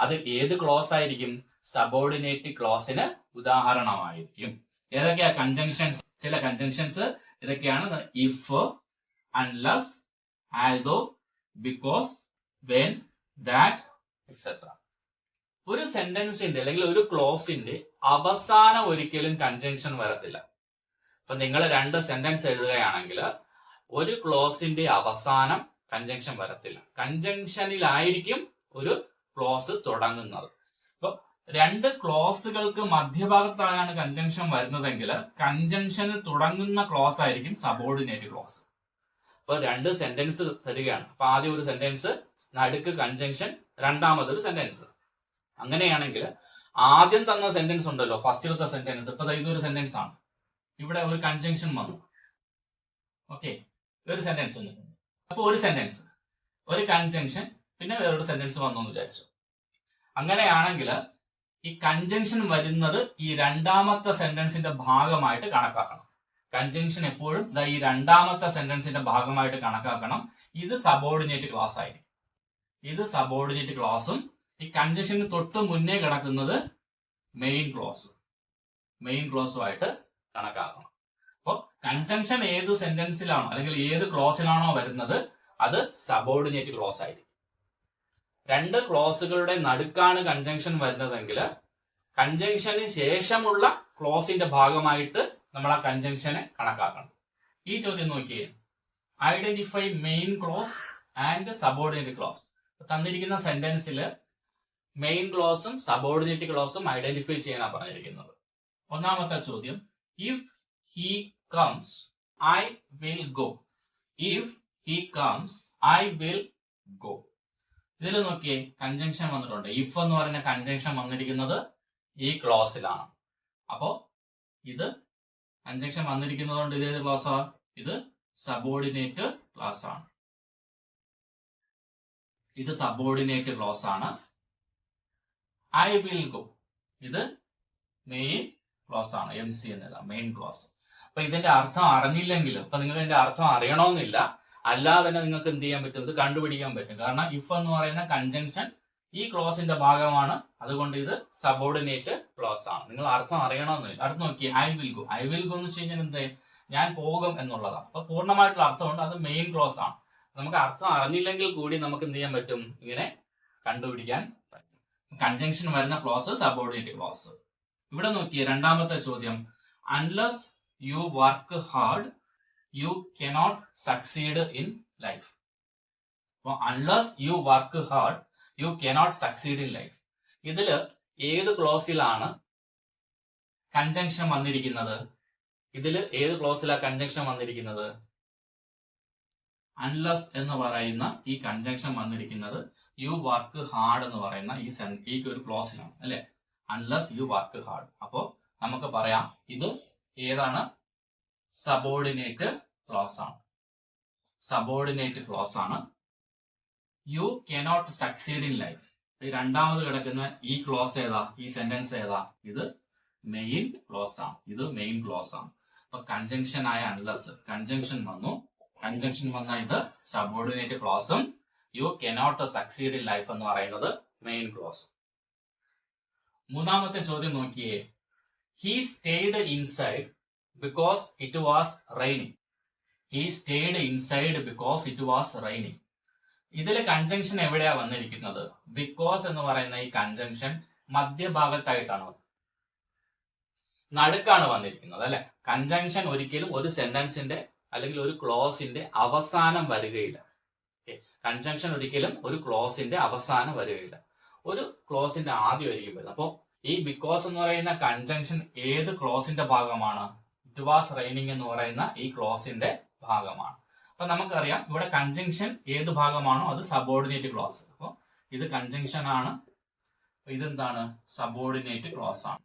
അത് ഏത് ക്ലോസ് ആയിരിക്കും? സബോർഡിനേറ്റ് ക്ലോസിന് ഉദാഹരണമായിരിക്കും. ഏതൊക്കെയാ കൺജങ്ഷൻസ്? ചില കൺജങ്ഷൻസ് ഇതൊക്കെയാണ്: if, unless, ആൽദോ, because, when, that, etcetera. ഒരു സെന്റൻസിന്റെ അല്ലെങ്കിൽ ഒരു ക്ലോസിന്റെ അവസാനം ഒരിക്കലും കൺജങ്ഷൻ വരത്തില്ല. ഇപ്പൊ നിങ്ങൾ രണ്ട് സെന്റൻസ് എഴുതുകയാണെങ്കിൽ ഒരു ക്ലോസിന്റെ അവസാനം കൺജങ്ഷൻ വരത്തില്ല. കൺജങ്ഷനിലായിരിക്കും ഒരു ക്ലോസ് തുടങ്ങുന്നത്. ഇപ്പൊ രണ്ട് ക്ലോസുകൾക്ക് മധ്യഭാഗത്തായാണ് കൺജങ്ഷൻ വരുന്നതെങ്കിൽ കൺജങ്ഷന് തുടങ്ങുന്ന ക്ലോസ് ആയിരിക്കും സബോർഡിനേറ്റ് ക്ലോസ്. ഇപ്പൊ രണ്ട് സെന്റൻസ് തരികയാണ്. അപ്പൊ ആദ്യം ഒരു സെന്റൻസ്, നടുക്ക് കൺജങ്ഷൻ, രണ്ടാമതൊരു സെന്റൻസ്. അങ്ങനെയാണെങ്കിൽ ആദ്യം തന്ന സെന്റൻസ് ഉണ്ടല്ലോ, ഫസ്റ്റിലത്തെ സെന്റൻസ്, ഇപ്പൊ ഇതൊരു സെന്റൻസ് ആണ്. ഇവിടെ ഒരു കൺജങ്ഷൻ വന്നു. ഓക്കെ, ഒരു സെന്റൻസ് വന്നിട്ടുണ്ട്. അപ്പൊ ഒരു സെന്റൻസ്, ഒരു കൺജങ്ഷൻ, പിന്നെ വേറൊരു സെന്റൻസ് വന്നു എന്ന് വിചാരിച്ചു. അങ്ങനെയാണെങ്കിൽ ഈ കൺജങ്ഷൻ വരുന്നത് ഈ രണ്ടാമത്തെ സെന്റൻസിന്റെ ഭാഗമായിട്ട് കണക്കാക്കണം. കൺജങ്ഷൻ എപ്പോഴും ഈ രണ്ടാമത്തെ സെന്റൻസിന്റെ ഭാഗമായിട്ട് കണക്കാക്കണം. ഇത് സബോർഡിനേറ്റ് ക്ലോസ് ആയിരിക്കും. ഇത് സബോർഡിനേറ്റ് ക്ലോസും ഈ കൺജങ്ഷന് തൊട്ട് മുന്നേ കിടക്കുന്നത് മെയിൻ ക്ലോസുമായിട്ട് കണക്കാക്കണം. അപ്പോൾ കൺജങ്ഷൻ ഏത് സെന്റൻസിലാണോ അല്ലെങ്കിൽ ഏത് ക്ലോസിലാണോ വരുന്നത് അത് സബോർഡിനേറ്റ് ക്ലോസ് ആയിരിക്കും. രണ്ട് ക്ലോസുകളുടെ നടുക്കാണ് കൺജങ്ഷൻ വരുന്നതെങ്കിൽ കൺജങ്ഷന് ശേഷമുള്ള ക്ലോസിന്റെ ഭാഗമായിട്ട് നമ്മൾ ആ കൺജങ്ഷനെ കണക്കാക്കണം. ഈ ചോദ്യം നോക്കിയേ, identify main clause and subordinate close. തന്നിരിക്കുന്ന സെന്റൻസിൽ മെയിൻ ക്ലോസും സബോർഡിനേറ്റ് ക്ലോസും ഐഡന്റിഫൈ ചെയ്യാനാണ് പറഞ്ഞിരിക്കുന്നത്. ഒന്നാമത്തെ ചോദ്യം, if he comes I will go. If he comes I will go. ഇതിൽ നോക്കിയേ കൺജങ്ഷൻ വന്നിട്ടുണ്ട്. ഇഫ് എന്ന് പറയുന്ന കൺജങ്ഷൻ വന്നിരിക്കുന്നത് ഈ ക്ലോസിലാണ്. അപ്പോ ഇത് കൺജങ്ഷൻ വന്നിരിക്കുന്നത് കൊണ്ട് ഇത് ഏത് ക്ലോസാണ്? ഇത് സബോർഡിനേറ്റ് ക്ലോസ് ആണ്. ഇത് സബോർഡിനേറ്റ് ക്ലോസ് ആണ്. ഐ വിൽ ഗോ ഇത് മെയിൻ ക്ലോസ് ആണ്. MC എന്നല്ല മെയിൻ ക്ലോസ്. അപ്പൊ ഇതിന്റെ അർത്ഥം അറിഞ്ഞില്ലെങ്കിൽ, ഇപ്പൊ നിങ്ങൾ ഇതിന്റെ അർത്ഥം അറിയണമെന്നില്ല, അല്ലാതെ തന്നെ നിങ്ങൾക്ക് എന്ത് ചെയ്യാൻ പറ്റും, ഇത് കണ്ടുപിടിക്കാൻ പറ്റും. കാരണം ഇഫ് എന്ന് പറയുന്ന കൺജങ്ഷൻ ഈ ക്ലോസിന്റെ ഭാഗമാണ്, അതുകൊണ്ട് ഇത് സബോർഡിനേറ്റ് ക്ലോസ് ആണ്. നിങ്ങൾ അർത്ഥം അറിയണമെന്നില്ല. അടുത്ത് നോക്കിയേ, I will go. I will go എന്ന് വെച്ച് കഴിഞ്ഞാൽ എന്ത്, ഞാൻ പോകും എന്നുള്ളതാണ്. അപ്പൊ പൂർണ്ണമായിട്ടുള്ള അർത്ഥമുണ്ട്, അത് മെയിൻ ക്ലോസ് ആണ്. നമുക്ക് അർത്ഥം അറിഞ്ഞില്ലെങ്കിൽ കൂടി നമുക്ക് എന്ത് ചെയ്യാൻ പറ്റും, ഇങ്ങനെ കണ്ടുപിടിക്കാൻ പറ്റും. കൺജങ്ഷൻ വരുന്ന ക്ലോസ് സബോർഡിനേറ്റ് ക്ലോസ്. ഇവിടെ നോക്കിയേ രണ്ടാമത്തെ ചോദ്യം, unless you work hard you cannot succeed in life. അപ്പൊ unless you work hard you cannot succeed in life. ഇതില് ഏത് ക്ലോസിലാണ് കൺജങ്ഷൻ വന്നിരിക്കുന്നത്? ഇതില് ഏത് ക്ലോസിലാണ് കൺജങ്ഷൻ വന്നിരിക്കുന്നത്? അൺലെസ് എന്ന് പറയുന്ന ഈ കൺജങ്ഷൻ വന്നിരിക്കുന്നത് യു വർക്ക് ഹാർഡ് എന്ന് പറയുന്ന ഈ ഒരു ക്ലോസിലാണ് അല്ലെ. Unless you work hard. അപ്പോ നമുക്ക് പറയാം ഇത് ഏതാണ്? സബോർഡിനേറ്റ് ക്ലോസ് ആണ്. സബോർഡിനേറ്റ് ക്ലോസ് ആണ്. U cannot succeed in life. ഈ രണ്ടാമത് കിടക്കുന്ന ഈ ക്ലോസ് ഏതാ? ഈ സെന്റൻസ് ഏതാ? ഇത് മെയിൻ ക്ലോസ് ആണ്. ഇത് മെയിൻ ക്ലോസ് ആണ്. അപ്പൊ കൺജങ്ഷൻ ആയ അൺലെസ് കൺജങ്ഷൻ വന്നു. കൺജങ്ഷൻ വന്ന ഇത് സബോർഡിനേറ്റ് ക്ലോസും you cannot succeed in life എന്ന് പറയുന്നത് മെയിൻ ക്ലോസ്. മൂന്നാമത്തെ ചോദ്യം നോക്കിയേ, he stayed inside because it was raining. He stayed inside because it was raining. ഇതിൽ കൺജങ്ഷൻ എവിടെയാ വന്നിരിക്കുന്നത്? ബിക്കോസ് എന്ന് പറയുന്ന ഈ കൺജങ്ഷൻ മധ്യഭാഗത്തായിട്ടാണ്, നടുക്കാണ് വന്നിരിക്കുന്നത് അല്ലെ. കൺജങ്ഷൻ ഒരിക്കലും ഒരു സെന്റൻസിന്റെ അല്ലെങ്കിൽ ഒരു ക്ലോസിന്റെ അവസാനം വരികയില്ല. കൺജങ്ഷൻ ഒരിക്കലും ഒരു ക്ലോസിന്റെ അവസാനം വരികയില്ല, ഒരു ക്ലോസിന്റെ ആദ്യമായിരിക്കും വരുന്നത്. അപ്പോ ഈ ബിക്കോസ് എന്ന് പറയുന്ന കൺജങ്ഷൻ ഏത് ക്ലോസിന്റെ ഭാഗമാണ്? ഇറ്റ് വാസ് റെയിനിങ് എന്ന് പറയുന്ന ഈ ക്ലോസിന്റെ ഭാഗമാണ്. അപ്പൊ നമുക്കറിയാം ഇവിടെ കൺജങ്ഷൻ ഏത് ഭാഗമാണോ അത് സബോർഡിനേറ്റ് ക്ലോസ്. അപ്പൊ ഇത് കൺജങ്ഷൻ ആണ്, ഇതെന്താണ്? സബോർഡിനേറ്റ് ക്ലോസ് ആണ്.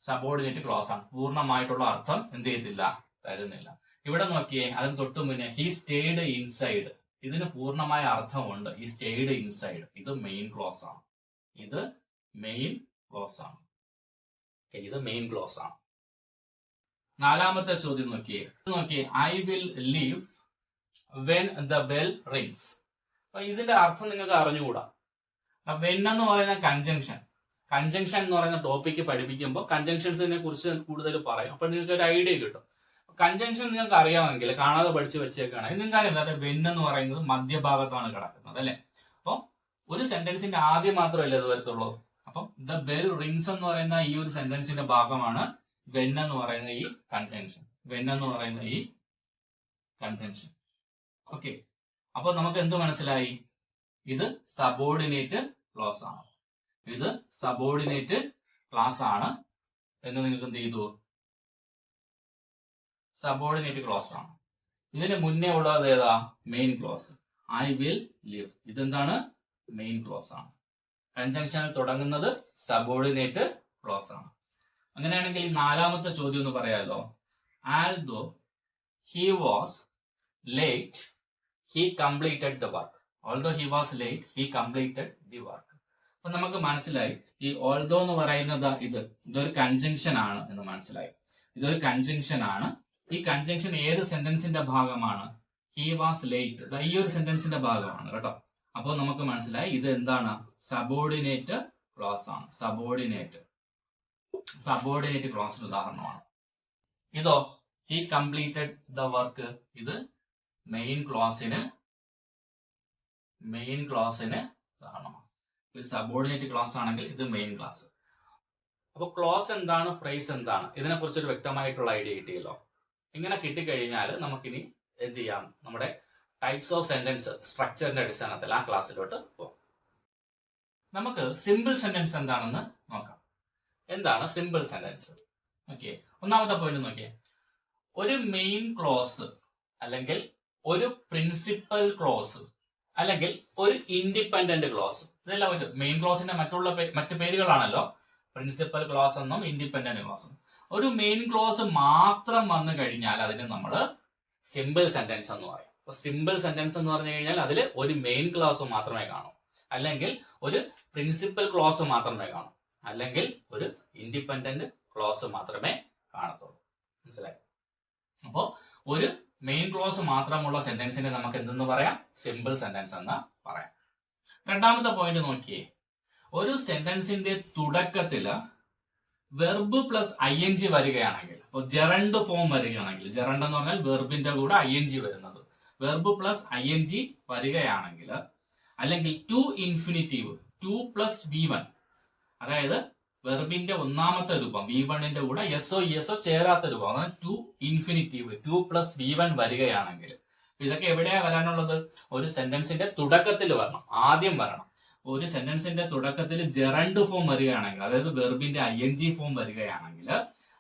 സബോർഡിനേറ്റ് ക്ലോസ് ആണ്. പൂർണ്ണമായിട്ടുള്ള അർത്ഥം എന്ത് ചെയ്തില്ല, തരുന്നില്ല. ഇവിടെ നോക്കിയേ, അതിന് തൊട്ടു മുന്നേ ഹി സ്റ്റേഡ് ഇൻസൈഡ്. ഇതിന് പൂർണ്ണമായ അർത്ഥമുണ്ട്. ഈ സ്റ്റേഡ് ഇൻസൈഡ് ഇത് മെയിൻ ക്ലോസ് ആണ്. ഇത് മെയിൻ ക്ലോസ് ആണ്. ഇത് മെയിൻ ക്ലോസ് ആണ്. നാലാമത്തെ ചോദ്യം നോക്കിയേ, I will leave when the bell rings. അപ്പൊ ഇതിന്റെ അർത്ഥം നിങ്ങൾക്ക് അറിഞ്ഞുകൂടാ. വെൻ എന്ന് പറയുന്ന കൺജങ്ഷൻ എന്ന് പറയുന്ന ടോപ്പിക്ക് പഠിപ്പിക്കുമ്പോൾ കൺജങ്ഷൻസിനെ കുറിച്ച് കൂടുതൽ പറയും. അപ്പൊ നിങ്ങൾക്ക് ഒരു ഐഡിയ കിട്ടും. കൺജങ്ഷൻ നിങ്ങൾക്ക് അറിയാമെങ്കിൽ കാണാതെ പഠിച്ചു വെച്ചേക്കാണെങ്കിൽ നിങ്ങൾക്ക് അറിയാം വെൻ എന്ന് പറയുന്നത് മധ്യഭാഗത്താണ് കിടക്കുന്നത് അല്ലെ. അപ്പൊ ഒരു സെന്റൻസിന്റെ ആദ്യം മാത്രമല്ലേ അത് വരത്തുള്ളൂ. അപ്പം ദ ബെൽ റിങ്സ് എന്ന് പറയുന്ന ഈ ഒരു സെന്റൻസിന്റെ ഭാഗമാണ് വെൻ എന്ന് പറയുന്ന ഈ കൺജങ്ഷൻ. വെൻ എന്ന് പറയുന്ന ഈ കൺജങ്ഷൻ. ഓക്കെ, അപ്പൊ നമുക്ക് എന്ത് മനസ്സിലായി? ഇത് സബോർഡിനേറ്റ് ക്ലോസ് ആണ്. ഇത് സബോർഡിനേറ്റ് ക്ലാസ് ആണ് എന്ന് നിങ്ങൾക്ക് എന്ത് ചെയ്തു? സബോർഡിനേറ്റ് ക്ലോസ് ആണ്. ഇതിന് മുന്നേ ഉള്ളത് ഏതാ? Main clause. I will leave ഇതെന്താണ്? മെയിൻ ക്ലോസ് ആണ്. കൺജങ്ഷനിൽ തുടങ്ങുന്നത് സബോർഡിനേറ്റ് ക്ലോസ് ആണ്. അങ്ങനെയാണെങ്കിൽ ഈ നാലാമത്തെ ചോദ്യം ഒന്ന് പറയാലോ. ആൽദോ he was late he completed the work. Although he was late he completed the work. അപ്പൊ നമുക്ക് മനസ്സിലായി ഈ ഓൾദോ എന്ന് പറയുന്നത് ഇതൊരു കൺജങ്ഷൻ ആണ് എന്ന് മനസ്സിലായി. ഇതൊരു കൺജങ്ഷൻ ആണ്. ഈ കൺജങ്ഷൻ ഏത് സെന്റൻസിന്റെ ഭാഗമാണ്? He was late. ഈ ഒരു സെന്റൻസിന്റെ ഭാഗമാണ് കേട്ടോ. അപ്പോൾ നമുക്ക് മനസ്സിലായി ഇത് എന്താണ്? സബോർഡിനേറ്റ് ക്ലോസ് ആണ്. സബോർഡിനേറ്റ് സബോർഡിനേറ്റ് ക്ലോസിന് ഉദാഹരണമാണ്. ഇതോ ഹി കംപ്ലീറ്റഡ് ദ വർക്ക്, ഇത് മെയിൻ ക്ലോസിന് ഉദാഹരണമാണ്. ഇത് സബോർഡിനേറ്റ് ക്ലോസ് ആണെങ്കിൽ ഇത് മെയിൻ ക്ലോസ്. അപ്പൊ ക്ലോസ് എന്താണ്, ഫ്രേസ് എന്താണ്, ഇതിനെ കുറിച്ചൊരു വ്യക്തമായിട്ടുള്ള ഐഡിയ കിട്ടിയല്ലോ. ഇങ്ങനെ കിട്ടിക്കഴിഞ്ഞാൽ നമുക്കിനി എന്ത് ചെയ്യാം, നമ്മുടെ ടൈപ്സ് ഓഫ് സെന്റൻസ് സ്ട്രക്ചറിന്റെ അടിസ്ഥാനത്തിൽ ആ ക്ലാസ്സിലോട്ട് പോകാം. നമുക്ക് സിമ്പിൾ സെന്റൻസ് എന്താണെന്ന് നോക്കാം. എന്താണ് സിമ്പിൾ സെന്റൻസ്? ഓക്കെ, ഒന്നാമത്തെ പോയിന്റ് നോക്കിയേ. ഒരു മെയിൻ ക്ലോസ് അല്ലെങ്കിൽ ഒരു പ്രിൻസിപ്പൽ ക്ലോസ് അല്ലെങ്കിൽ ഒരു ഇൻഡിപെൻഡന്റ് ക്ലോസ്, ഇതെല്ലാം ഒരു മെയിൻ ക്ലോസിന്റെ മറ്റു പേരുകളാണല്ലോ, പ്രിൻസിപ്പൽ ക്ലോസ് എന്നും ഇൻഡിപെൻഡന്റ് ക്ലോസ് എന്നും. ഒരു മെയിൻ ക്ലോസ് മാത്രം വന്നു കഴിഞ്ഞാൽ അതിന് നമ്മൾ സിമ്പിൾ സെന്റൻസ് എന്ന് പറയും. അപ്പൊ സിമ്പിൾ സെന്റൻസ് എന്ന് പറഞ്ഞു കഴിഞ്ഞാൽ അതിൽ ഒരു മെയിൻ ക്ലോസ് മാത്രമേ കാണൂ, അല്ലെങ്കിൽ ഒരു പ്രിൻസിപ്പൽ ക്ലോസ് മാത്രമേ കാണൂ, അല്ലെങ്കിൽ ഒരു ഇൻഡിപെൻഡന്റ് ക്ലോസ് മാത്രമേ കാണത്തുള്ളൂ. മനസ്സിലായി? അപ്പോ ഒരു മെയിൻ ക്ലോസ് മാത്രമുള്ള സെന്റൻസിനെ നമുക്ക് എന്തെന്ന് പറയാം? സിമ്പിൾ സെന്റൻസ് എന്ന് പറയാം. രണ്ടാമത്തെ പോയിന്റ് നോക്കിയേ. ഒരു സെന്റൻസിന്റെ തുടക്കത്തില് വെർബ് പ്ലസ് ING വരികയാണെങ്കിൽ, ജെറണ്ട് ഫോം വരികയാണെങ്കിൽ, ജെറണ്ട് എന്ന് പറഞ്ഞാൽ വെർബിന്റെ കൂടെ ING വരുന്നത്, വെർബ് പ്ലസ് ING വരികയാണെങ്കിൽ, അല്ലെങ്കിൽ ടു ഇൻഫിനിറ്റീവ് 2 + V1, അതായത് വെർബിന്റെ ഒന്നാമത്തെ രൂപം V1ന്റെ കൂടെ SO ESO ചേരാത്ത രൂപം, അതായത് ടു ഇൻഫിനിറ്റീവ് 2 + V1 വരികയാണെങ്കിൽ, ഇതൊക്കെ എവിടെയാ വരാനുള്ളത്? ഒരു സെന്റൻസിന്റെ തുടക്കത്തിൽ വരണം, ആദ്യം വരണം. ഒരു സെന്റൻസിന്റെ തുടക്കത്തിൽ ജെറണ്ട് ഫോം വരികയാണെങ്കിൽ, അതായത് വെർബിന്റെ ING ഫോം വരികയാണെങ്കിൽ,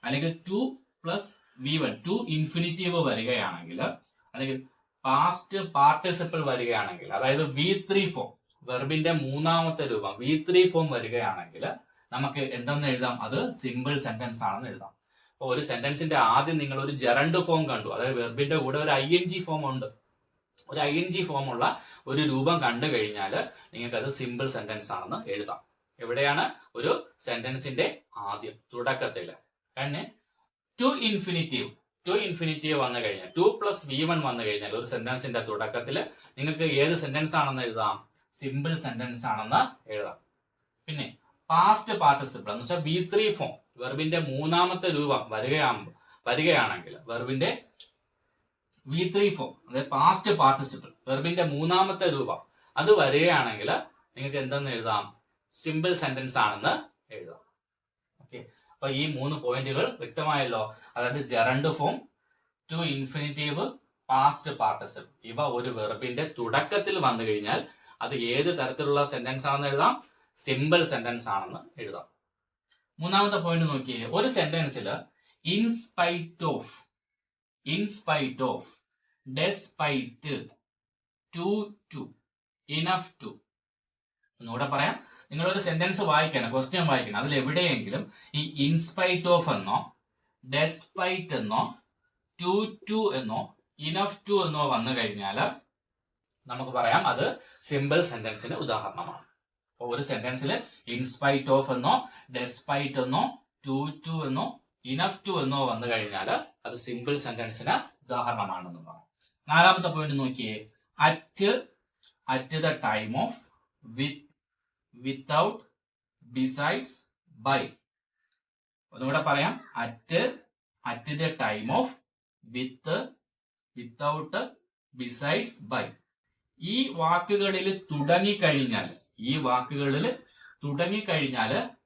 അല്ലെങ്കിൽ 2 + V1 ടു ഇൻഫിനിറ്റീവ് വരികയാണെങ്കിൽ, അല്ലെങ്കിൽ പാസ്റ്റ് പാർട്ടിസിപ്പിൾ വരികയാണെങ്കിൽ, അതായത് V3 ഫോം, വെർബിന്റെ മൂന്നാമത്തെ രൂപം V3 ഫോം വരികയാണെങ്കിൽ നമുക്ക് എന്തെന്ന് എഴുതാം? അത് സിമ്പിൾ സെന്റൻസ് ആണെന്ന് എഴുതാം. അപ്പൊ ഒരു സെന്റൻസിന്റെ ആദ്യം നിങ്ങൾ ഒരു ജെറണ്ട് ഫോം കണ്ടു, അതായത് വെർബിന്റെ കൂടെ ഒരു ING ഫോം ഉണ്ട്, ഒരു ING ഫോം ഉള്ള ഒരു രൂപം കണ്ടു കഴിഞ്ഞാൽ നിങ്ങൾക്ക് അത് സിമ്പിൾ സെന്റൻസ് ആണെന്ന് എഴുതാം. എവിടെയാണ്? ഒരു സെന്റൻസിന്റെ ആദ്യം തുടക്കത്തിൽ. പിന്നെ ടു ഇൻഫിനിറ്റീവ് വന്നു കഴിഞ്ഞാൽ, 2 + V1 വന്നു കഴിഞ്ഞാൽ ഒരു സെന്റൻസിന്റെ തുടക്കത്തിൽ നിങ്ങൾക്ക് ഏത് സെന്റൻസ് ആണെന്ന് എഴുതാം? സിമ്പിൾ സെന്റൻസ് ആണെന്ന് എഴുതാം. പിന്നെ പാസ്റ്റ് പാർട്ടിസിപ്പിൾ എന്ന് വെച്ചാൽ V3 ഫോം, വെർബിന്റെ മൂന്നാമത്തെ രൂപം വരികയാണെങ്കിൽ, വെർബിന്റെ V3 ഫോം, അതായത് പാസ്റ്റ് പാർട്ടിസിപ്പിൾ, വെർബിന്റെ മൂന്നാമത്തെ രൂപം അത് വരികയാണെങ്കിൽ നിങ്ങൾക്ക് എന്തെന്ന് എഴുതാം? സിമ്പിൾ സെന്റൻസ് ആണെന്ന് എഴുതാം. ഓക്കെ, അപ്പൊ ഈ 3 പോയിന്റുകൾ വ്യക്തമായല്ലോ. അതായത് gerund form, to infinitive, past participle, ഇവ ഒരു വെർബിന്റെ തുടക്കത്തിൽ വന്നു കഴിഞ്ഞാൽ അത് ഏത് തരത്തിലുള്ള സെന്റൻസ് ആണെന്ന് എഴുതാം? സിമ്പിൾ സെന്റൻസ് ആണെന്ന് എഴുതാം. മൂന്നാമത്തെ പോയിന്റ് നോക്കിയേ. ഒരു സെന്റൻസിൽ in spite of, despite, too, enough to. ഒന്നുകൂടെ പറയാം. നിങ്ങളൊരു സെന്റൻസ് വായിക്കണം, ക്വസ്റ്റ്യൻ വായിക്കണം, അതിൽ എവിടെയെങ്കിലും ഈ ഇൻസ്പൈറ്റ് ഓഫ് എന്നോ, ഡെസ്പൈറ്റ് എന്നോ, ടു എന്നോ, ഇനഫ് ടു എന്നോ വന്നു കഴിഞ്ഞാൽ നമുക്ക് പറയാം അത് സിമ്പിൾ സെന്റൻസിന് ഉദാഹരണമാണ്. അപ്പൊ ഒരു സെന്റൻസിൽ ഇൻസ്പൈറ്റ് ഓഫ് എന്നോ, ഡെസ്പൈറ്റ് എന്നോ, ടു എന്നോ, ഇനഫ് ടു എന്നോ വന്നു കഴിഞ്ഞാൽ അത് സിമ്പിൾ സെന്റൻസിന് ഉദാഹരണമാണെന്ന് പറയാം. നാലാമത്തെ പോയിന്റ് നോക്കിയേ. At the time of, without, besides, by. ഒന്നുകൂടെ പറയാം. At the time of, without, besides, by. ഈ വാക്കുകളിൽ തുടങ്ങിക്കഴിഞ്ഞാൽ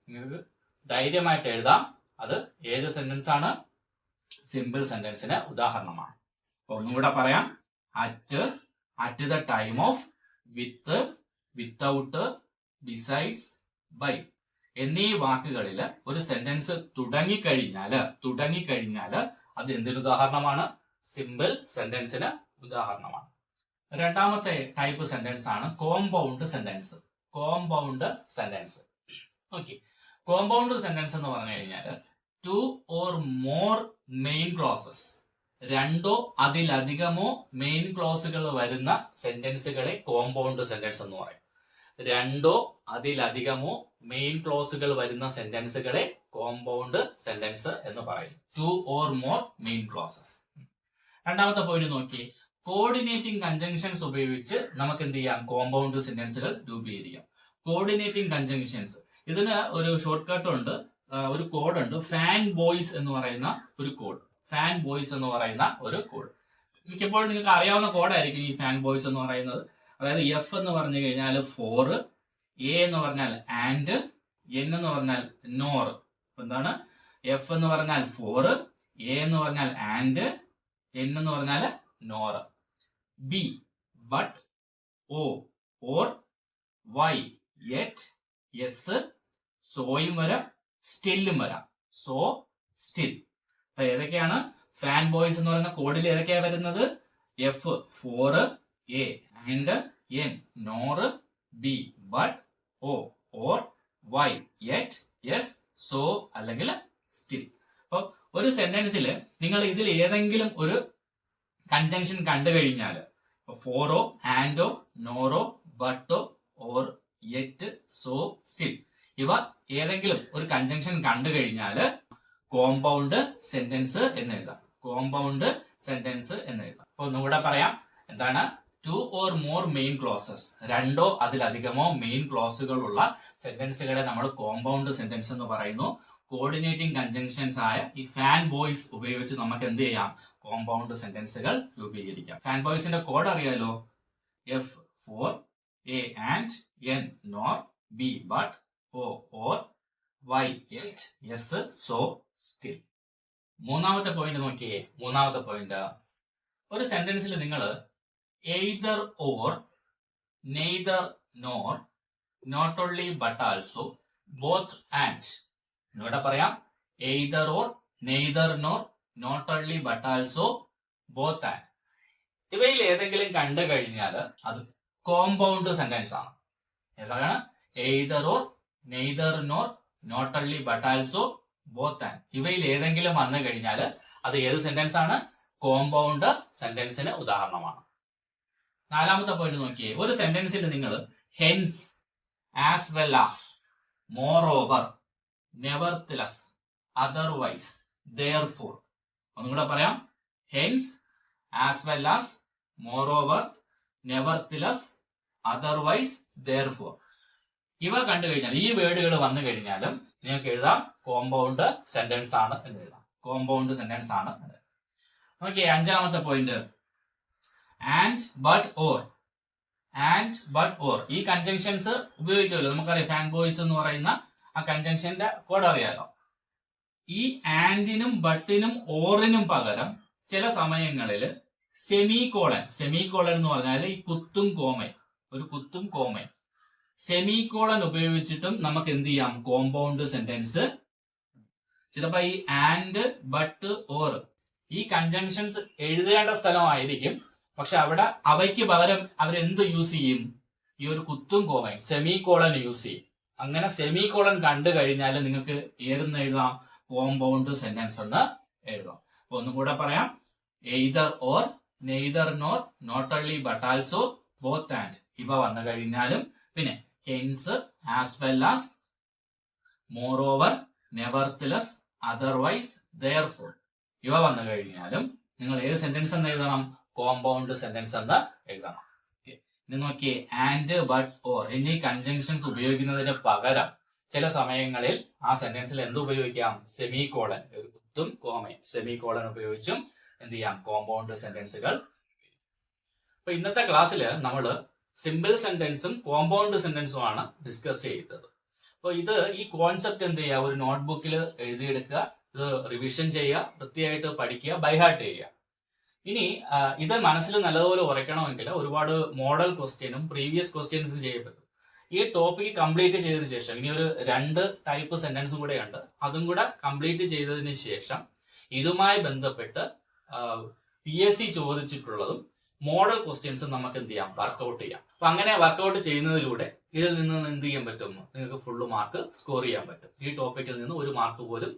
നിങ്ങൾക്ക് ധൈര്യമായിട്ട് എഴുതാം അത് ഏത് സെന്റൻസ് ആണ്? സിമ്പിൾ സെന്റൻസിന് ഉദാഹരണമാണ്. ഒന്നുകൂടെ പറയാം. At the time of, without, besides, by എന്നീ വാക്കുകളിൽ ഒരു സെന്റൻസ് തുടങ്ങിക്കഴിഞ്ഞാൽ അത് എന്തിന് ഉദാഹരണമാണ്? സിമ്പിൾ സെന്റൻസിന് ഉദാഹരണമാണ്. രണ്ടാമത്തെ ടൈപ്പ് സെന്റൻസ് ആണ് compound sentence. Okay, compound sentence എന്ന് പറഞ്ഞു കഴിഞ്ഞാൽ 2 or more മെയിൻ ക്ലോസസ്, 2 അതിലധികമോ മെയിൻ ക്ലോസുകൾ വരുന്ന സെന്റൻസുകളെ കോമ്പൗണ്ട് സെന്റൻസ് എന്ന് പറയും. 2 അതിലധികമോ മെയിൻ ക്ലോസുകൾ വരുന്ന സെന്റൻസുകളെ കോമ്പൗണ്ട് സെന്റൻസ് എന്ന് പറയും. 2 or more മെയിൻ ക്ലോസസ്. രണ്ടാമത്തെ പോയിന്റ് നോക്കി. കോർഡിനേറ്റിംഗ് കൺജങ്ഷൻസ് ഉപയോഗിച്ച് നമുക്ക് എന്ത് ചെയ്യാം? കോമ്പൗണ്ട് സെന്റൻസുകൾ രൂപീകരിക്കാം. കോർഡിനേറ്റിംഗ് കൺജങ്ഷൻസ്, ഇതിന് ഒരു ഷോർട്ട് കട്ട് ഉണ്ട്. ഒരു കോഡ് ഉണ്ട്, ഫാൻ ബോയ്സ് എന്ന് പറയുന്ന ഒരു കോഡ്. ഫാൻ ബോയ്സ് എന്ന് പറയുന്ന ഒരു കോഡ് മിക്കപ്പോഴും നിങ്ങൾക്ക് അറിയാവുന്ന കോഡായിരിക്കും ഈ ഫാൻ ബോയ്സ് എന്ന് പറയുന്നത്. അതായത് എഫ് എന്ന് പറഞ്ഞു കഴിഞ്ഞാൽ ഫോർ, എ എന്ന് പറഞ്ഞാൽ ആൻഡ്, എൻ എന്ന് പറഞ്ഞാൽ നോർ. എന്താണ്? എഫ് എന്ന് പറഞ്ഞാൽ ഫോർ, എ എന്ന് പറഞ്ഞാൽ ആൻഡ്, എൻ എന്ന് പറഞ്ഞാൽ nor. B but, O or, Y yet, S സോയും വരാം, സ്റ്റില്ലും വരാം. So, still. അപ്പൊ ഏതൊക്കെയാണ് ഫാൻ ബോയ്സ് എന്ന് പറയുന്ന കോഡിൽ ഏതൊക്കെയാ വരുന്നത്? F for, A and, N nor, B but, O or, Y yet, S so അല്ലെങ്കിൽ സ്റ്റിൽ. അപ്പൊ ഒരു സെന്റൻസിൽ നിങ്ങൾ ഇതിൽ ഏതെങ്കിലും ഒരു കൺജങ്ഷൻ കണ്ടു കഴിഞ്ഞാൽ ഫോറോ, ആൻഡോ, നോറോ, ബട്ടോ, ഓർ, യെറ്റ്, സോ, സ്റ്റിൽ, ഇവ ഏതെങ്കിലും ഒരു കൺജങ്ഷൻ കണ്ടു കഴിഞ്ഞാൽ കോമ്പൗണ്ട് സെന്റൻസ് എന്ന് എഴുതാം. കോമ്പൗണ്ട് സെന്റൻസ് എന്ന് എഴുതാം. അപ്പൊ ഒന്നുകൂടെ പറയാം. എന്താണ്? Two or more main clauses, രണ്ടോ അതിലധികമോ മെയിൻ ക്ലോസുകൾ ഉള്ള സെന്റൻസുകളെ നമ്മൾ കോമ്പൗണ്ട് സെന്റൻസ് എന്ന് പറയുന്നു. കോർഡിനേറ്റിംഗ് കൺജങ്ഷൻസ് ആയ ഈ ഫാൻ ബോയ്സ് ഉപയോഗിച്ച് നമുക്ക് എന്ത് ചെയ്യാം? കോമ്പൗണ്ട് സെന്റൻസുകൾ രൂപീകരിക്കാം. ഫാൻ ബോയ്സിന്റെ കോഡ് അറിയാലോ. F for, A and, N nor, B but, O or, Y yet, S so, still. മൂന്നാമത്തെ പോയിന്റ് നോക്കിയേ. മൂന്നാമത്തെ പോയിന്റ്, ഒരു സെന്റൻസിൽ നിങ്ങൾ either or, neither nor, not only but also, both and. ഇവിടെ പറയാം. Either or, neither nor, not only but also, both and. ഇവയിൽ ഏതെങ്കിലും കണ്ടു കഴിഞ്ഞാൽ അത് കോമ്പൗണ്ട് സെന്റൻസ് ആണ്. ഏതാണ്? Either or, neither nor, not only but also, both and. ഇവയിൽ ഏതെങ്കിലും വന്നു കഴിഞ്ഞാൽ അത് ഏത് സെന്റൻസ് ആണ്? കോമ്പൗണ്ട് സെന്റൻസിന് ഉദാഹരണമാണ്. നാലാമത്തെ പോയിന്റ് നോക്കിയേ. ഒരു സെന്റൻസിൽ നിങ്ങൾ hence, as well as, moreover, nevertheless, otherwise, therefore. ഒന്നുകൂടെ പറയാം. Hence, as well as, moreover, nevertheless, otherwise, therefore. ഇവ കണ്ടു കഴിഞ്ഞാൽ, ഈ വേർഡുകൾ വന്നു കഴിഞ്ഞാലും നിങ്ങൾക്ക് എഴുതാം കോമ്പൗണ്ട് സെന്റൻസ് ആണ് എന്ന് എഴുതാം. കോമ്പൗണ്ട് സെന്റൻസ് ആണ്. ഓക്കെ. അഞ്ചാമത്തെ point, and but or. And but or ഈ കൺജങ്ഷൻസ് ഉപയോഗിക്കുമല്ലോ. നമുക്കറിയാം ഫാൻ ബോയ്സ് എന്ന് പറയുന്ന ആ കൺജങ്ഷന്റെ കോഡ് അറിയാലോ. ഈ ആൻഡിനും ബട്ടിനും ഓറിനും പകരം ചില സമയങ്ങളിൽ സെമി കോളൻ. സെമി കോളൻ എന്ന് പറഞ്ഞാൽ ഈ കുത്തും കോമയും, ഒരു കുത്തും കോമയും, സെമി കോളൻ ഉപയോഗിച്ചിട്ടും നമുക്ക് എന്ത് ചെയ്യാം? Compound sentence. ചിലപ്പോ ഈ ആൻഡ്, ബട്ട്, ഓർ ഈ കൺജങ്ഷൻസ് എഴുതേണ്ട സ്ഥലമായിരിക്കും. പക്ഷെ അവിടെ അവയ്ക്ക് പകരം അവരെന്ത് യൂസ് ചെയ്യും? ഈ ഒരു കുത്തും കോമയും, സെമി കോളൻ യൂസ് ചെയ്യും. അങ്ങനെ സെമി കോളൻ കണ്ടു കഴിഞ്ഞാൽ നിങ്ങൾക്ക് ഏതെന്ന് എഴുതാം? കോമ്പൗണ്ട് സെന്റൻസ് എന്ന് എഴുതാം. അപ്പൊ ഒന്നും കൂടെ പറയാം. Either or, neither nor, not only but also, both and ഇവ വന്നു കഴിഞ്ഞാലും, പിന്നെ hence, as well as, moreover, nevertheless, otherwise, therefore ഇവ വന്നു കഴിഞ്ഞാലും നിങ്ങൾ ഏത് സെന്റൻസ് എന്ന് എഴുതണം? കോമ്പൗണ്ട് സെന്റൻസ് എന്ന് എഴുതണം. ഇനി നോക്കിയേ. ആൻഡ്, ബട്ട്, ഓർ എന്നീ കൺജങ്ഷൻസ് ഉപയോഗിക്കുന്നതിന് പകരം ചില സമയങ്ങളിൽ ആ സെന്റൻസിൽ എന്ത് ഉപയോഗിക്കാം? സെമി കോളൻ, ഒരു കുത്തും കോമയും സെമി കോളൻ ഉപയോഗിച്ചും എന്ത് ചെയ്യാം? കോമ്പൗണ്ട് സെന്റൻസുകൾ. അപ്പൊ ഇന്നത്തെ ക്ലാസ്സിൽ നമ്മൾ സിമ്പിൾ സെന്റൻസും കോമ്പൗണ്ട് സെന്റൻസും ആണ് ഡിസ്കസ് ചെയ്തത്. അപ്പൊ ഈ കോൺസെപ്റ്റ് എന്ത് ചെയ്യുക? ഒരു നോട്ട്ബുക്കിൽ എഴുതിയെടുക്കുക, ഇത് റിവിഷൻ ചെയ്യുക, വൃത്തിയായിട്ട് പഠിക്കുക, ബൈഹാർട്ട് ചെയ്യുക. ഇനി ഇത് മനസ്സിൽ നല്ലതുപോലെ ഉറയ്ക്കണമെങ്കിൽ ഒരുപാട് മോഡൽ ക്വസ്റ്റ്യനും പ്രീവിയസ് ക്വസ്റ്റ്യൻസും ചെയ്യപ്പെടും. ഈ ടോപ്പിക് കംപ്ലീറ്റ് ചെയ്തതിനു ശേഷം ഇനി ഒരു 2 ടൈപ്പ് സെന്റൻസും കൂടെ ഉണ്ട്. അതും കൂടെ കംപ്ലീറ്റ് ചെയ്തതിന് ശേഷം ഇതുമായി ബന്ധപ്പെട്ട് PSC ചോദിച്ചിട്ടുള്ളതും മോഡൽ ക്വസ്റ്റ്യൻസും നമുക്ക് എന്ത് ചെയ്യാം? വർക്കൗട്ട് ചെയ്യാം. അപ്പൊ അങ്ങനെ വർക്കൗട്ട് ചെയ്യുന്നതിലൂടെ ഇതിൽ നിന്ന് എന്ത് ചെയ്യാൻ പറ്റും? നിങ്ങൾക്ക് ഫുള്ള് മാർക്ക് സ്കോർ ചെയ്യാൻ പറ്റും. ഈ ടോപ്പിക്കിൽ നിന്ന് ഒരു മാർക്ക് പോലും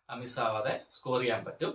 മിസ്സാവാതെ സ്കോർ ചെയ്യാൻ പറ്റും.